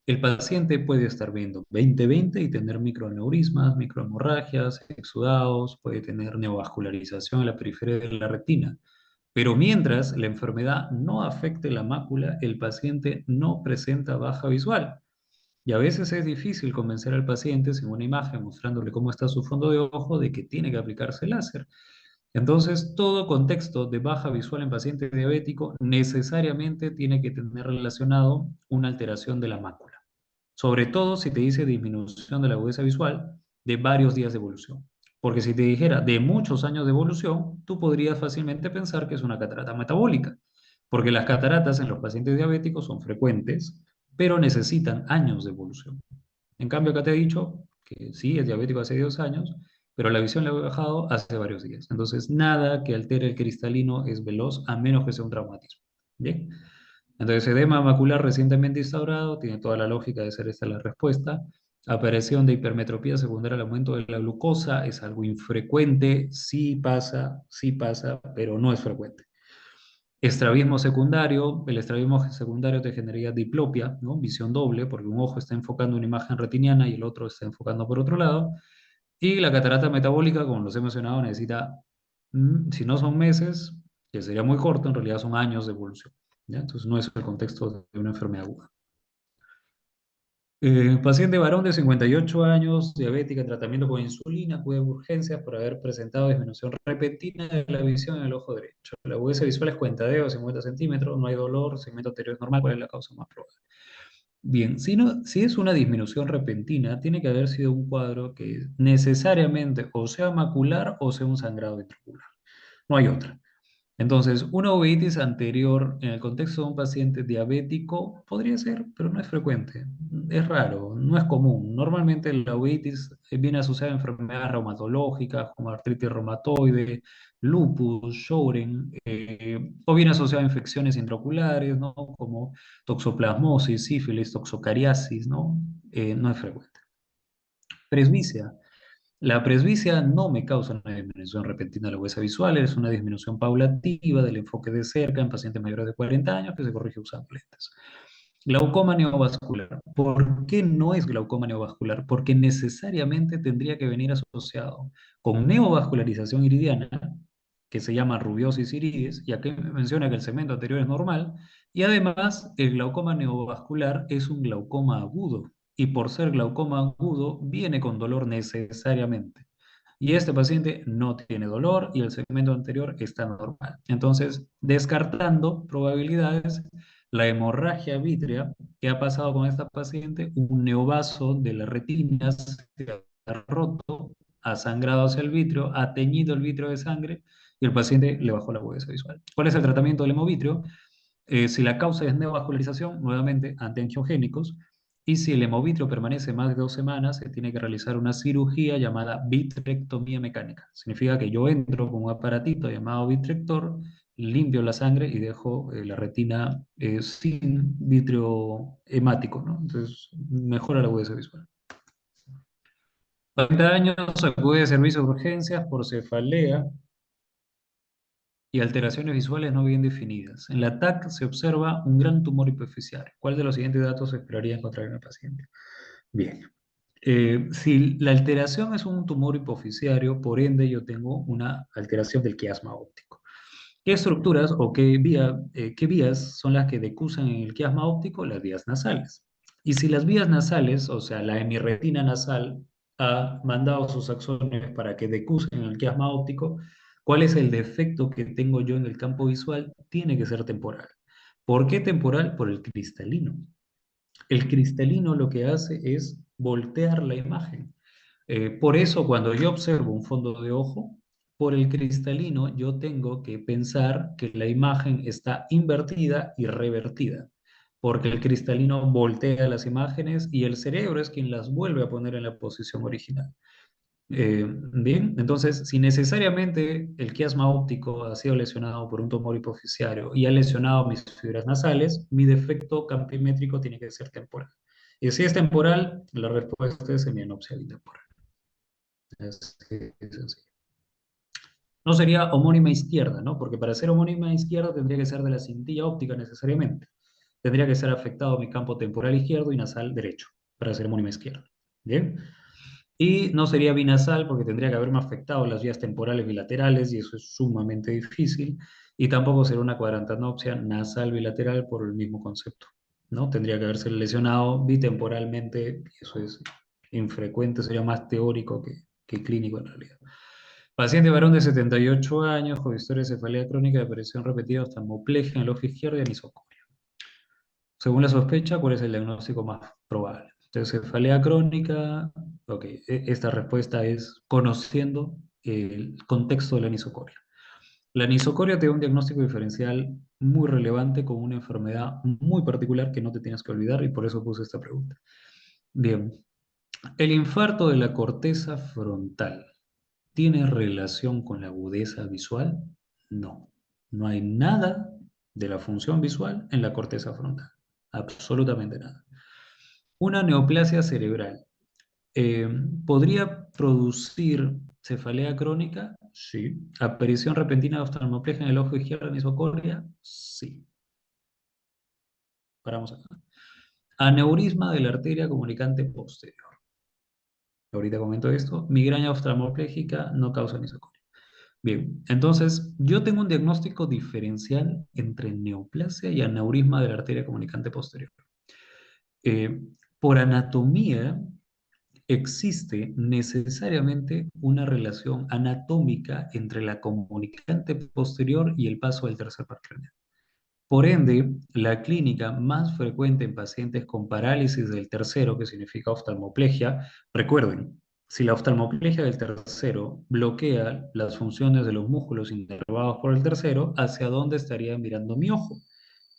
el paciente puede estar viendo 20/20 y tener microaneurismas, microhemorragias, exudados, puede tener neovascularización en la periferia de la retina. Pero mientras la enfermedad no afecte la mácula, el paciente no presenta baja visual. Y a veces es difícil convencer al paciente sin una imagen mostrándole cómo está su fondo de ojo de que tiene que aplicarse láser. Entonces, todo contexto de baja visual en paciente diabético necesariamente tiene que tener relacionado una alteración de la mácula. Sobre todo si te dice disminución de la agudeza visual de varios días de evolución. Porque si te dijera de muchos años de evolución, tú podrías fácilmente pensar que es una catarata metabólica. Porque las cataratas en los pacientes diabéticos son frecuentes, pero necesitan años de evolución. En cambio, acá te he dicho que sí, es diabético hace 2 años, pero la visión le ha bajado hace varios días. Entonces, nada que altere el cristalino es veloz, a menos que sea un traumatismo. ¿Bien? Entonces, edema macular recientemente instaurado, tiene toda la lógica de ser esta la respuesta. Aparición de hipermetropía secundaria al aumento de la glucosa es algo infrecuente, sí pasa, pero no es frecuente. Estrabismo secundario, el estrabismo secundario te generaría diplopia, ¿no? Visión doble, porque un ojo está enfocando una imagen retiniana y el otro está enfocando por otro lado. Y la catarata metabólica, como los he mencionado, necesita, si no son meses, que sería muy corto, en realidad son años de evolución. ¿Ya? Entonces no es el contexto de una enfermedad aguda. Paciente varón de 58 años, diabética, tratamiento con insulina, acude a urgencias por haber presentado disminución repentina de la visión en el ojo derecho. La agudeza visual es cuentadeo, 50 centímetros, no hay dolor, segmento anterior es normal. ¿Cuál es la causa más probable? Bien, si es una disminución repentina, tiene que haber sido un cuadro que necesariamente o sea macular o sea un sangrado intraocular. No hay otra. Entonces, una uveitis anterior en el contexto de un paciente diabético podría ser, pero no es frecuente. Es raro, no es común. Normalmente la uveitis viene asociada a enfermedades reumatológicas como artritis reumatoide, lupus, Sjögren, o viene asociada a infecciones intraoculares, ¿no? Como toxoplasmosis, sífilis, toxocariasis, ¿no? No es frecuente. Presbicia. La presbicia no me causa una disminución repentina de la agudeza visual, es una disminución paulativa del enfoque de cerca en pacientes mayores de 40 años que se corrige usando lentes. Glaucoma neovascular. ¿Por qué no es glaucoma neovascular? Porque necesariamente tendría que venir asociado con neovascularización iridiana, que se llama rubiosis iridis, y aquí menciona que el segmento anterior es normal, y además el glaucoma neovascular es un glaucoma agudo, y por ser glaucoma agudo viene con dolor necesariamente. Y este paciente no tiene dolor y el segmento anterior está normal. Entonces, descartando probabilidades, la hemorragia vítrea que ha pasado con esta paciente, un neovaso de la retina se ha roto, ha sangrado hacia el vítreo, ha teñido el vítreo de sangre y el paciente le bajó la agudeza visual. ¿Cuál es el tratamiento del hemovitrio? Si la causa es neovascularización, nuevamente antiangiogénicos, y si el hemovitrio permanece más de 2 semanas, se tiene que realizar una cirugía llamada vitrectomía mecánica. Significa que yo entro con un aparatito llamado vitrector, limpio la sangre y dejo la retina sin vitrio hemático, ¿no? Entonces, mejora la agudeza visual. 40 años, acude a servicios de urgencias por cefalea y alteraciones visuales no bien definidas. En la TAC se observa un gran tumor hipoficiario. ¿Cuál de los siguientes datos se esperaría encontrar en el paciente? Bien. Si la alteración es un tumor hipoficiario, por ende yo tengo una alteración del quiasma óptico. ¿Qué estructuras o qué vías son las que decusan en el quiasma óptico? Las vías nasales. Y si las vías nasales, o sea, la hemirretina nasal, ha mandado sus axones para que decusen en el quiasma óptico, ¿cuál es el defecto que tengo yo en el campo visual? Tiene que ser temporal. ¿Por qué temporal? Por el cristalino. El cristalino lo que hace es voltear la imagen. Por eso, cuando yo observo un fondo de ojo, por el cristalino yo tengo que pensar que la imagen está invertida y revertida, porque el cristalino voltea las imágenes y el cerebro es quien las vuelve a poner en la posición original. Bien, entonces, si necesariamente el quiasma óptico ha sido lesionado por un tumor hipoficiario y ha lesionado mis fibras nasales, mi defecto campimétrico tiene que ser temporal. Y si es temporal, la respuesta es hemianopsia bitemporal. Es sencillo. No sería homónima izquierda, ¿no? Porque para ser homónima izquierda tendría que ser de la cintilla óptica necesariamente. Tendría que ser afectado mi campo temporal izquierdo y nasal derecho para ser homónima izquierda. ¿Bien? Y no sería binasal porque tendría que haberme afectado las vías temporales bilaterales y eso es sumamente difícil. Y tampoco sería una cuadrantanopsia nasal bilateral por el mismo concepto, ¿no? Tendría que haberse lesionado bitemporalmente y eso es infrecuente, sería más teórico que clínico en realidad. Paciente varón de 78 años con historia de cefalea crónica de aparición repetida de oftalmoplegia en el ojo izquierdo y anisocoria. Según la sospecha, ¿cuál es el diagnóstico más probable? Entonces, cefalea crónica, ok, esta respuesta es conociendo el contexto de la anisocoria. La anisocoria te da un diagnóstico diferencial muy relevante con una enfermedad muy particular que no te tienes que olvidar y por eso puse esta pregunta. Bien, el infarto de la corteza frontal, ¿tiene relación con la agudeza visual? No, no hay nada de la función visual en la corteza frontal, absolutamente nada. Una neoplasia cerebral, eh, ¿podría producir cefalea crónica? Sí. ¿Aparición repentina de oftalmoplegia en el ojo izquierdo en isocoria? Sí. Paramos acá. Aneurisma de la arteria comunicante posterior. Ahorita comento esto. Migraña oftalmoplégica no causa isocoria. Bien, entonces yo tengo un diagnóstico diferencial entre neoplasia y aneurisma de la arteria comunicante posterior. Eh, por anatomía, existe necesariamente una relación anatómica entre la comunicante posterior y el paso del tercer par craneal. Por ende, la clínica más frecuente en pacientes con parálisis del tercero, que significa oftalmoplegia, recuerden, Si la oftalmoplegia del tercero bloquea las funciones de los músculos inervados por el tercero, ¿hacia dónde estaría mirando mi ojo?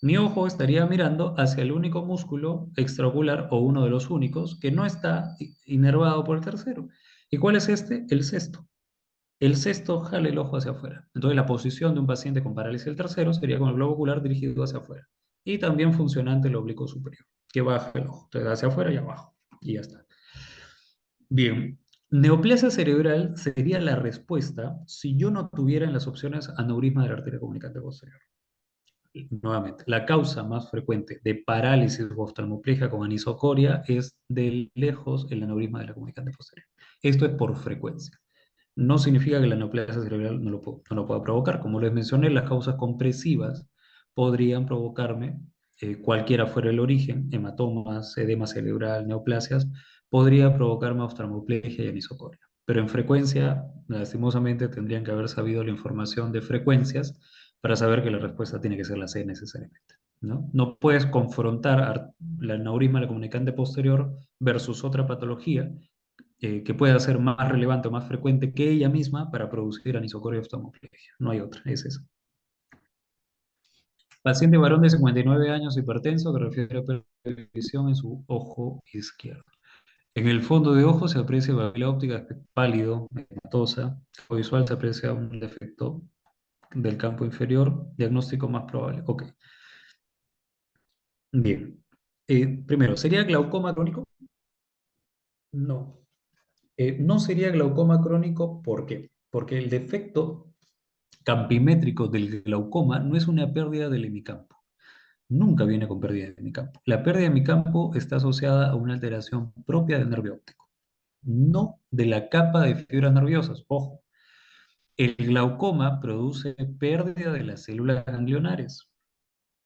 Mi ojo estaría mirando hacia el único músculo extraocular o uno de los únicos que no está inervado por el tercero. ¿Y cuál es este? El sexto. El sexto jala el ojo hacia afuera. Entonces la posición de un paciente con parálisis del tercero sería con el globo ocular dirigido hacia afuera. Y también funcionante el oblicuo superior, que baja el ojo. Entonces hacia afuera y abajo. Y ya está. Bien. Neoplasia cerebral sería la respuesta si yo no tuviera en las opciones aneurisma de la arteria comunicante posterior. Nuevamente, la causa más frecuente de parálisis o oftalmoplegia con anisocoria es de lejos el aneurisma de la comunicante posterior. Esto es por frecuencia. No significa que la neoplasia cerebral no lo pueda provocar. Como les mencioné, las causas compresivas podrían provocarme, cualquiera fuera el origen, hematomas, edema cerebral, neoplasias, podría provocarme oftalmoplegia y anisocoria. Pero en frecuencia, lastimosamente, tendrían que haber sabido la información de frecuencias para saber que la respuesta tiene que ser la C necesariamente. ¿No? No puedes confrontar la aneurisma de la comunicante posterior versus otra patología que pueda ser más relevante o más frecuente que ella misma para producir anisocoria y oftalmoplegia. No hay otra, es esa. Paciente varón de 59 años hipertenso que refiere a pérdida de visión en su ojo izquierdo. En el fondo de ojo se aprecia papila óptica pálido, ematosa. O visual se aprecia un defecto del campo inferior. Diagnóstico más probable. Ok. Bien. Primero, ¿sería glaucoma crónico? No. No sería glaucoma crónico, ¿por qué? Porque el defecto campimétrico del glaucoma no es una pérdida del hemicampo. Nunca viene con pérdida de hemicampo. La pérdida de hemicampo está asociada a una alteración propia del nervio óptico, no de la capa de fibras nerviosas. Ojo, el glaucoma produce pérdida de las células ganglionares.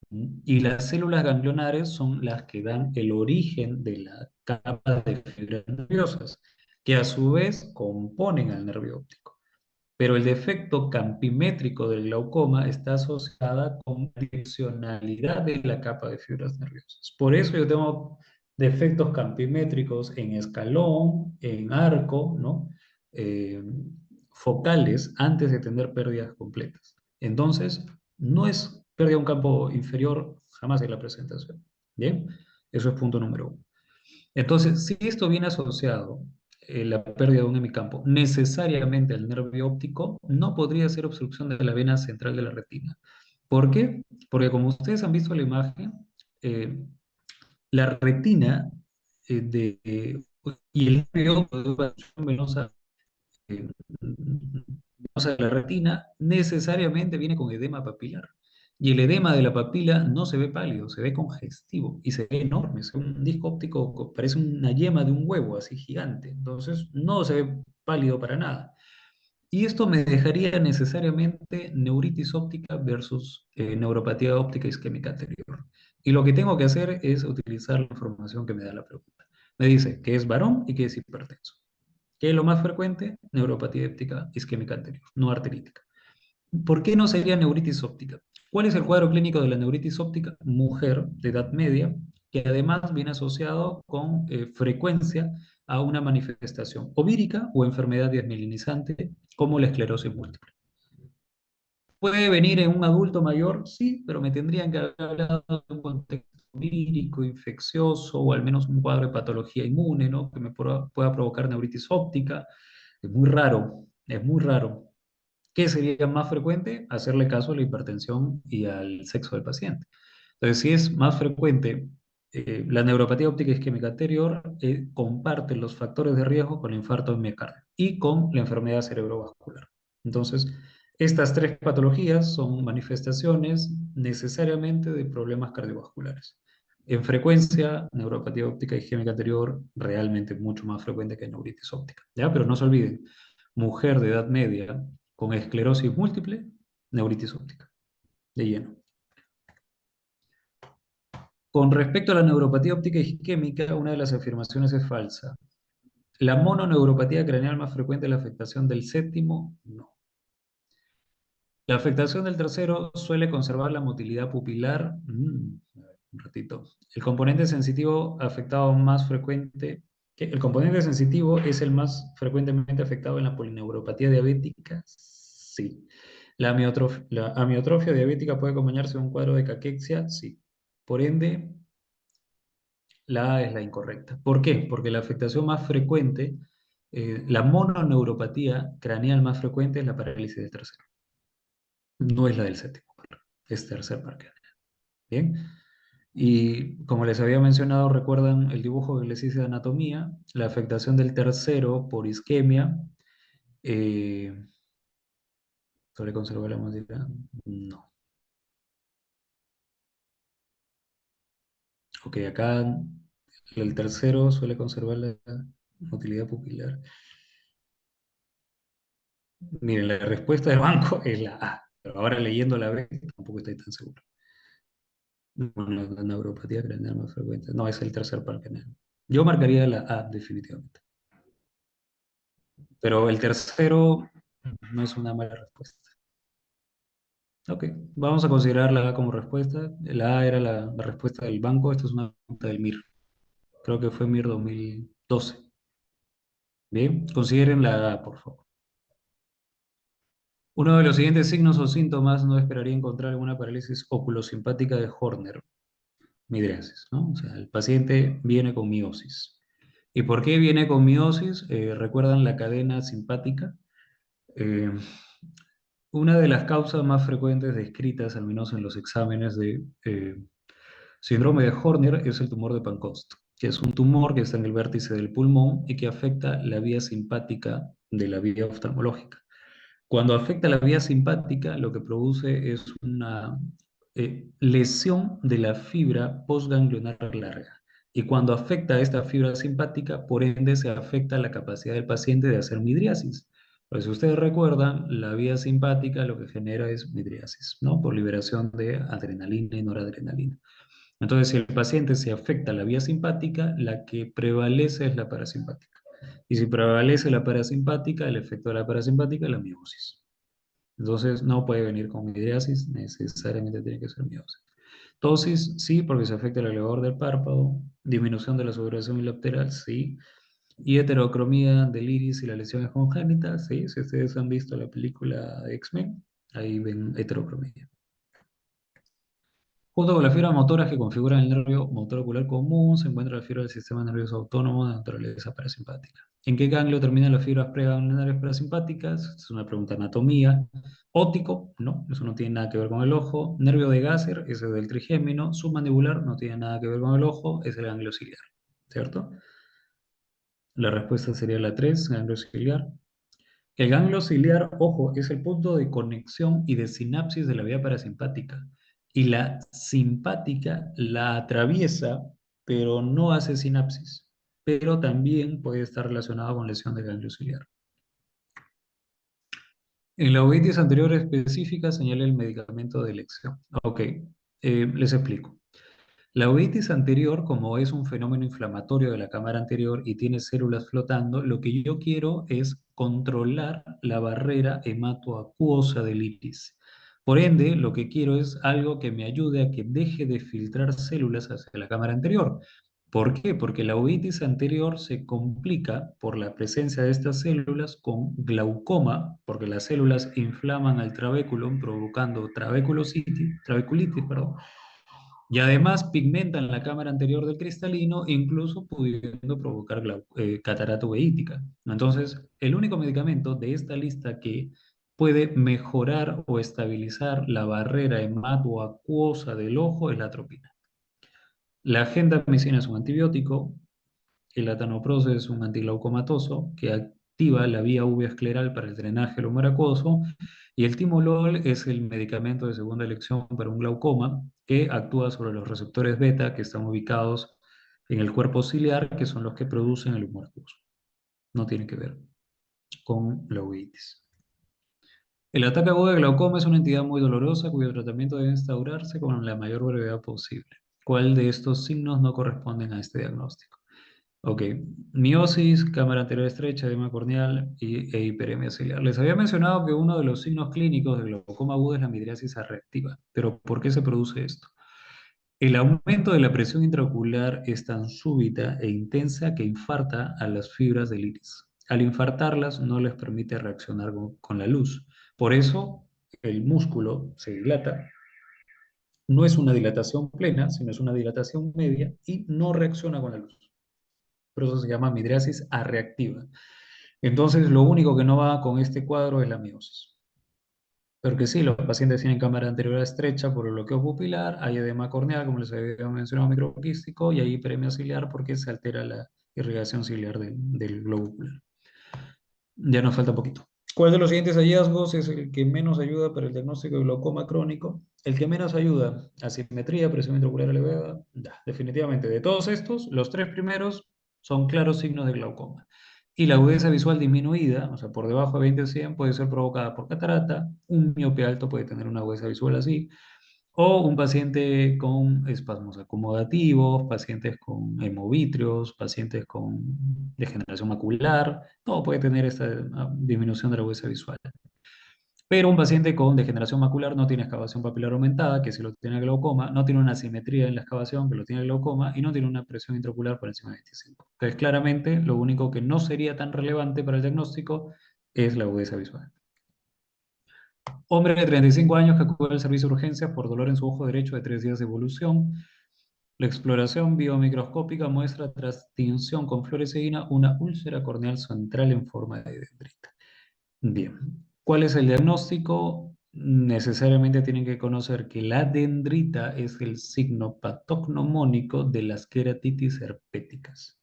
Y las células ganglionares son las que dan el origen de la capa de fibras nerviosas, que a su vez componen al nervio óptico. Pero el defecto campimétrico del glaucoma está asociada con la direccionalidad de la capa de fibras nerviosas. Por eso yo tengo defectos campimétricos en escalón, en arco, ¿no? Eh, focales antes de tener pérdidas completas. Entonces, no es pérdida de un campo inferior jamás en la presentación. ¿Bien? Eso es punto número uno. Entonces, si esto viene asociado, la pérdida de un hemicampo, necesariamente al nervio óptico, no podría ser obstrucción de la vena central de la retina. ¿Por qué? Porque como ustedes han visto en la imagen, eh, la retina y el nervio venosa, eh, venosa de la retina necesariamente viene con edema papilar. Y el edema de la papila no se ve pálido, se ve congestivo y se ve enorme. Es un disco óptico, parece una yema de un huevo así gigante. Entonces no se ve pálido para nada. Y esto me dejaría necesariamente neuritis óptica versus neuropatía óptica isquémica anterior. Y lo que tengo que hacer es utilizar la información que me da la pregunta. Me dice que es varón y que es hipertenso. ¿Qué es lo más frecuente? Neuropatía óptica isquémica anterior, no arterítica. ¿Por qué no sería neuritis óptica? ¿Cuál es el cuadro clínico de la neuritis óptica? Mujer de edad media, que además viene asociado con frecuencia a una manifestación ovírica o enfermedad desmielinizante como la esclerosis múltiple. ¿Puede venir en un adulto mayor? Sí, pero me tendrían que haber hablado de un contexto vírico, infeccioso o al menos un cuadro de patología inmune, ¿no? Que me pueda provocar neuritis óptica. Es muy raro, es muy raro. ¿Qué sería más frecuente? Hacerle caso a la hipertensión y al sexo del paciente. Entonces, si es más frecuente, la neuropatía óptica isquémica anterior comparte los factores de riesgo con el infarto de miocardio y con la enfermedad cerebrovascular. Entonces, estas tres patologías son manifestaciones necesariamente de problemas cardiovasculares. En frecuencia, neuropatía óptica isquémica anterior realmente mucho más frecuente que neuritis óptica. ¿Ya? Pero no se olviden, mujer de edad media con esclerosis múltiple, neuritis óptica, de lleno. Con respecto a la neuropatía óptica isquémica, una de las afirmaciones es falsa. ¿La mononeuropatía craneal más frecuente es la afectación del séptimo? No. La afectación del tercero suele conservar la motilidad pupilar. A ver, un ratito. El componente sensitivo afectado más frecuente ¿El componente sensitivo es el más frecuentemente afectado en la polineuropatía diabética? Sí. La amiotrofia diabética puede acompañarse de un cuadro de caquexia? Sí. Por ende, la A es la incorrecta. ¿Por qué? Porque la afectación más frecuente, la mononeuropatía craneal más frecuente es la parálisis del tercero. No es la del séptimo, es tercer par craneal. Bien. Y como les había mencionado, recuerdan el dibujo que les hice de anatomía, la afectación del tercero por isquemia. eh, ¿Suele conservar la motilidad? No. Ok, acá el tercero suele conservar la motilidad pupilar. Miren, la respuesta del banco es la A, pero ahora leyendo la B tampoco estoy tan seguro. Bueno, la neuropatía craneal más frecuente. No, es el tercer par craneal. Yo marcaría la A definitivamente. Pero el tercero no es una mala respuesta. Ok, vamos a considerar la A como respuesta. La A era la respuesta del banco. Esto es una pregunta del MIR. Creo que fue MIR 2012. Bien, consideren la A, por favor. Uno de los siguientes signos o síntomas no esperaría encontrar en una parálisis oculosimpática de Horner, midriasis, ¿no? O sea, el paciente viene con miosis. ¿Y por qué viene con miosis? ¿Recuerdan la cadena simpática? Eh, una de las causas más frecuentes descritas, al menos en los exámenes de síndrome de Horner, es el tumor de Pancoast, que es un tumor que está en el vértice del pulmón y que afecta la vía simpática de la vía oftalmológica. Cuando afecta la vía simpática, lo que produce es una lesión de la fibra postganglionar larga. Y cuando afecta a esta fibra simpática, por ende, se afecta la capacidad del paciente de hacer midriasis. Pues si ustedes recuerdan, la vía simpática lo que genera es midriasis, ¿no? Por liberación de adrenalina y noradrenalina. Entonces, si el paciente se afecta la vía simpática, la que prevalece es la parasimpática. Y si prevalece la parasimpática, el efecto de la parasimpática es la miosis. Entonces, no puede venir con midriasis, necesariamente tiene que ser miosis. Tosis, sí, porque se afecta el elevador del párpado. Disminución de la sudoración bilateral, sí. Y heterocromía del iris y las lesiones congénitas, sí. Si ustedes han visto la película de X-Men, ahí ven heterocromía. Junto con las fibras motoras que configuran el nervio motor ocular común, se encuentra la fibra del sistema nervioso autónomo de naturaleza parasimpática. ¿En qué ganglio terminan las fibras preganglionarias parasimpáticas? Es una pregunta de anatomía. Óptico, no, eso no tiene nada que ver con el ojo. Nervio de Gasser, ese es del trigémino. Submandibular, no tiene nada que ver con el ojo, es el ganglio ciliar, ¿cierto? La respuesta sería la 3, ganglio ciliar. El ganglio ciliar, ojo, es el punto de conexión y de sinapsis de la vía parasimpática. Y la simpática la atraviesa, pero no hace sinapsis. Pero también puede estar relacionado con lesión del ganglio ciliar. En la uveitis anterior específica señala el medicamento de elección. Ok, les explico. La uveitis anterior, como es un fenómeno inflamatorio de la cámara anterior y tiene células flotando, lo que yo quiero es controlar la barrera hematoacuosa del iris. Por ende, lo que quiero es algo que me ayude a que deje de filtrar células hacia la cámara anterior. ¿Por qué? Porque la uveitis anterior se complica por la presencia de estas células con glaucoma, porque las células inflaman al trabéculum provocando trabeculitis, perdón, y además pigmentan la cámara anterior del cristalino, incluso pudiendo provocar catarata uveítica. Entonces, el único medicamento de esta lista que puede mejorar o estabilizar la barrera hematoacuosa del ojo es la atropina. La gentamicina es un antibiótico, el latanoprost es un antiglaucomatoso que activa la vía uveoscleral para el drenaje lumbar-acuoso y el timolol es el medicamento de segunda elección para un glaucoma que actúa sobre los receptores beta que están ubicados en el cuerpo ciliar, que son los que producen el humor acuoso. No tiene que ver con la uveitis. El ataque agudo de glaucoma es una entidad muy dolorosa cuyo tratamiento debe instaurarse con la mayor brevedad posible. ¿Cuál de estos signos no corresponden a este diagnóstico? Ok, miosis, cámara anterior estrecha, edema corneal e hiperemia ciliar. Les había mencionado que uno de los signos clínicos del glaucoma agudo es la midriasis reactiva. Pero ¿por qué se produce esto? El aumento de la presión intraocular es tan súbita e intensa que infarta a las fibras del iris. Al infartarlas no les permite reaccionar con la luz. Por eso el músculo se dilata. No es una dilatación plena, sino es una dilatación media y no reacciona con la luz. Por eso se llama midriasis arreactiva. Entonces, lo único que no va con este cuadro es la miosis. Pero que sí, los pacientes tienen cámara anterior estrecha por el bloqueo pupilar, hay edema corneal, como les había mencionado, microquístico, y hay hiperemia ciliar porque se altera la irrigación ciliar del globo ocular. Ya nos falta poquito. ¿Cuál de los siguientes hallazgos es el que menos ayuda para el diagnóstico de glaucoma crónico? El que menos ayuda, asimetría, presión intraocular elevada. Definitivamente, de todos estos, los tres primeros son claros signos de glaucoma. Y la agudeza visual disminuida, o sea, por debajo de 20-100, puede ser provocada por catarata. Un miope alto puede tener una agudeza visual así. O un paciente con espasmos acomodativos, pacientes con hemovítrios, pacientes con degeneración macular, todo puede tener esta disminución de la agudeza visual. Pero un paciente con degeneración macular no tiene excavación papilar aumentada, que si lo tiene glaucoma, no tiene una simetría en la excavación, que lo tiene glaucoma, y no tiene una presión intraocular por encima de 25. Entonces, claramente, lo único que no sería tan relevante para el diagnóstico es la agudeza visual. Hombre de 35 años que acude al servicio de urgencias por dolor en su ojo derecho de 3 días de evolución. La exploración biomicroscópica muestra tras tinción con fluoresceína una úlcera corneal central en forma de dendrita. Bien, ¿cuál es el diagnóstico? Necesariamente tienen que conocer que la dendrita es el signo patognomónico de las queratitis herpéticas.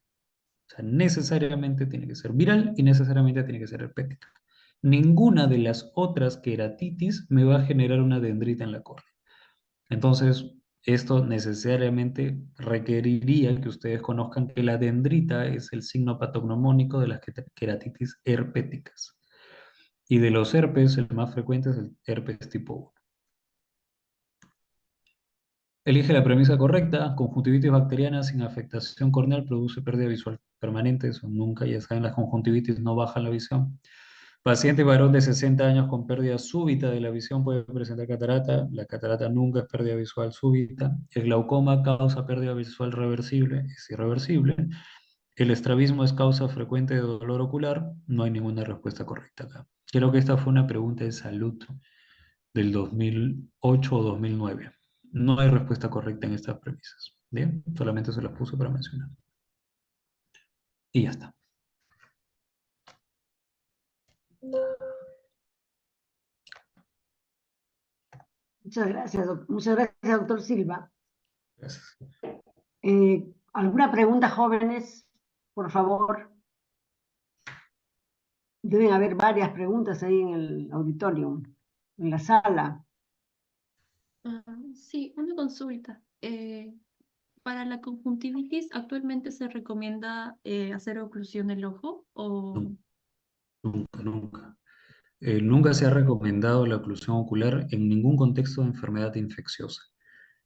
O sea, necesariamente tiene que ser viral y necesariamente tiene que ser herpética. Ninguna de las otras queratitis me va a generar una dendrita en la córnea. Entonces, esto necesariamente requeriría que ustedes conozcan que la dendrita es el signo patognomónico de las queratitis herpéticas. Y de los herpes, el más frecuente es el herpes tipo 1. Elige la premisa correcta. Conjuntivitis bacteriana sin afectación corneal produce pérdida visual permanente. Eso nunca, ya saben, las conjuntivitis no bajan la visión. Paciente varón de 60 años con pérdida súbita de la visión puede presentar catarata. La catarata nunca es pérdida visual súbita. El glaucoma causa pérdida visual reversible, es irreversible. El estrabismo es causa frecuente de dolor ocular. No hay ninguna respuesta correcta acá. Creo que esta fue una pregunta de salud del 2008 o 2009. No hay respuesta correcta en estas premisas. Bien, solamente se las puse para mencionar. Y ya está. Muchas gracias, doctor Silva. Gracias. ¿Alguna pregunta, jóvenes? Por favor. Deben haber varias preguntas ahí en el auditorio, en la sala. Ah, sí, una consulta. Para la conjuntivitis, ¿actualmente se recomienda hacer oclusión del ojo o Nunca, nunca. Nunca se ha recomendado la oclusión ocular en ningún contexto de enfermedad infecciosa.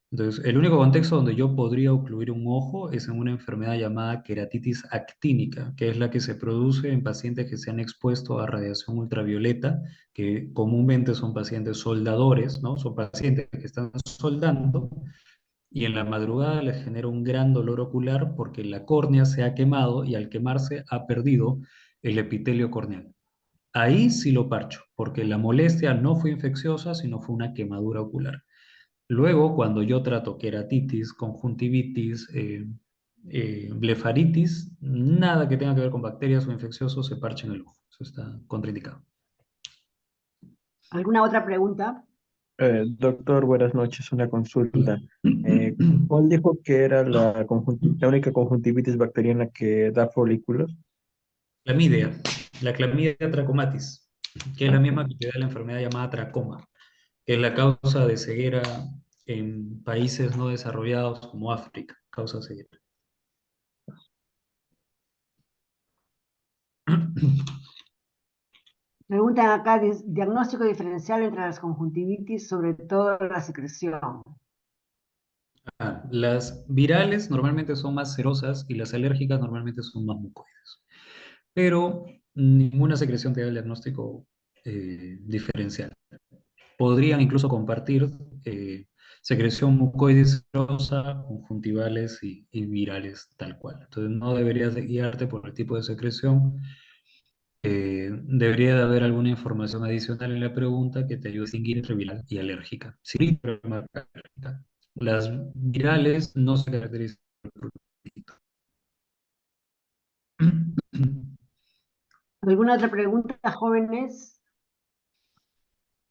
Entonces, el único contexto donde yo podría ocluir un ojo es en una enfermedad llamada queratitis actínica, que es la que se produce en pacientes que se han expuesto a radiación ultravioleta, que comúnmente son pacientes soldadores, ¿no? Son pacientes que están soldando y en la madrugada les genera un gran dolor ocular porque la córnea se ha quemado y al quemarse ha perdido el epitelio corneal. Ahí sí lo parcho, porque la molestia no fue infecciosa, sino fue una quemadura ocular. Luego, cuando yo trato queratitis, conjuntivitis, blefaritis, nada que tenga que ver con bacterias o infecciosos se parcha en el ojo. Eso está contraindicado. ¿Alguna otra pregunta? Doctor, buenas noches. Una consulta. ¿Cuál dijo que era la única conjuntivitis bacteriana que da folículos? Clamidia, la clamidia trachomatis, que es la misma que te da la enfermedad llamada tracoma, que es la causa de ceguera en países no desarrollados como África, causa ceguera. Preguntan acá, diagnóstico diferencial entre las conjuntivitis, sobre todo la secreción. Las virales normalmente son más serosas y las alérgicas normalmente son más mucoides. Pero ninguna secreción te da el diagnóstico diferencial. Podrían incluso compartir secreción mucoide serosa, conjuntivales y virales tal cual. Entonces no deberías de guiarte por el tipo de secreción. Debería de haber alguna información adicional en la pregunta que te ayude a distinguir entre viral y alérgica. Sí, pero no alérgica. Las virales no se caracterizan por ¿Alguna otra pregunta, jóvenes?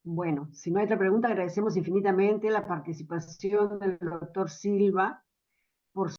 Bueno, si no hay otra pregunta, agradecemos infinitamente la participación del doctor Silva por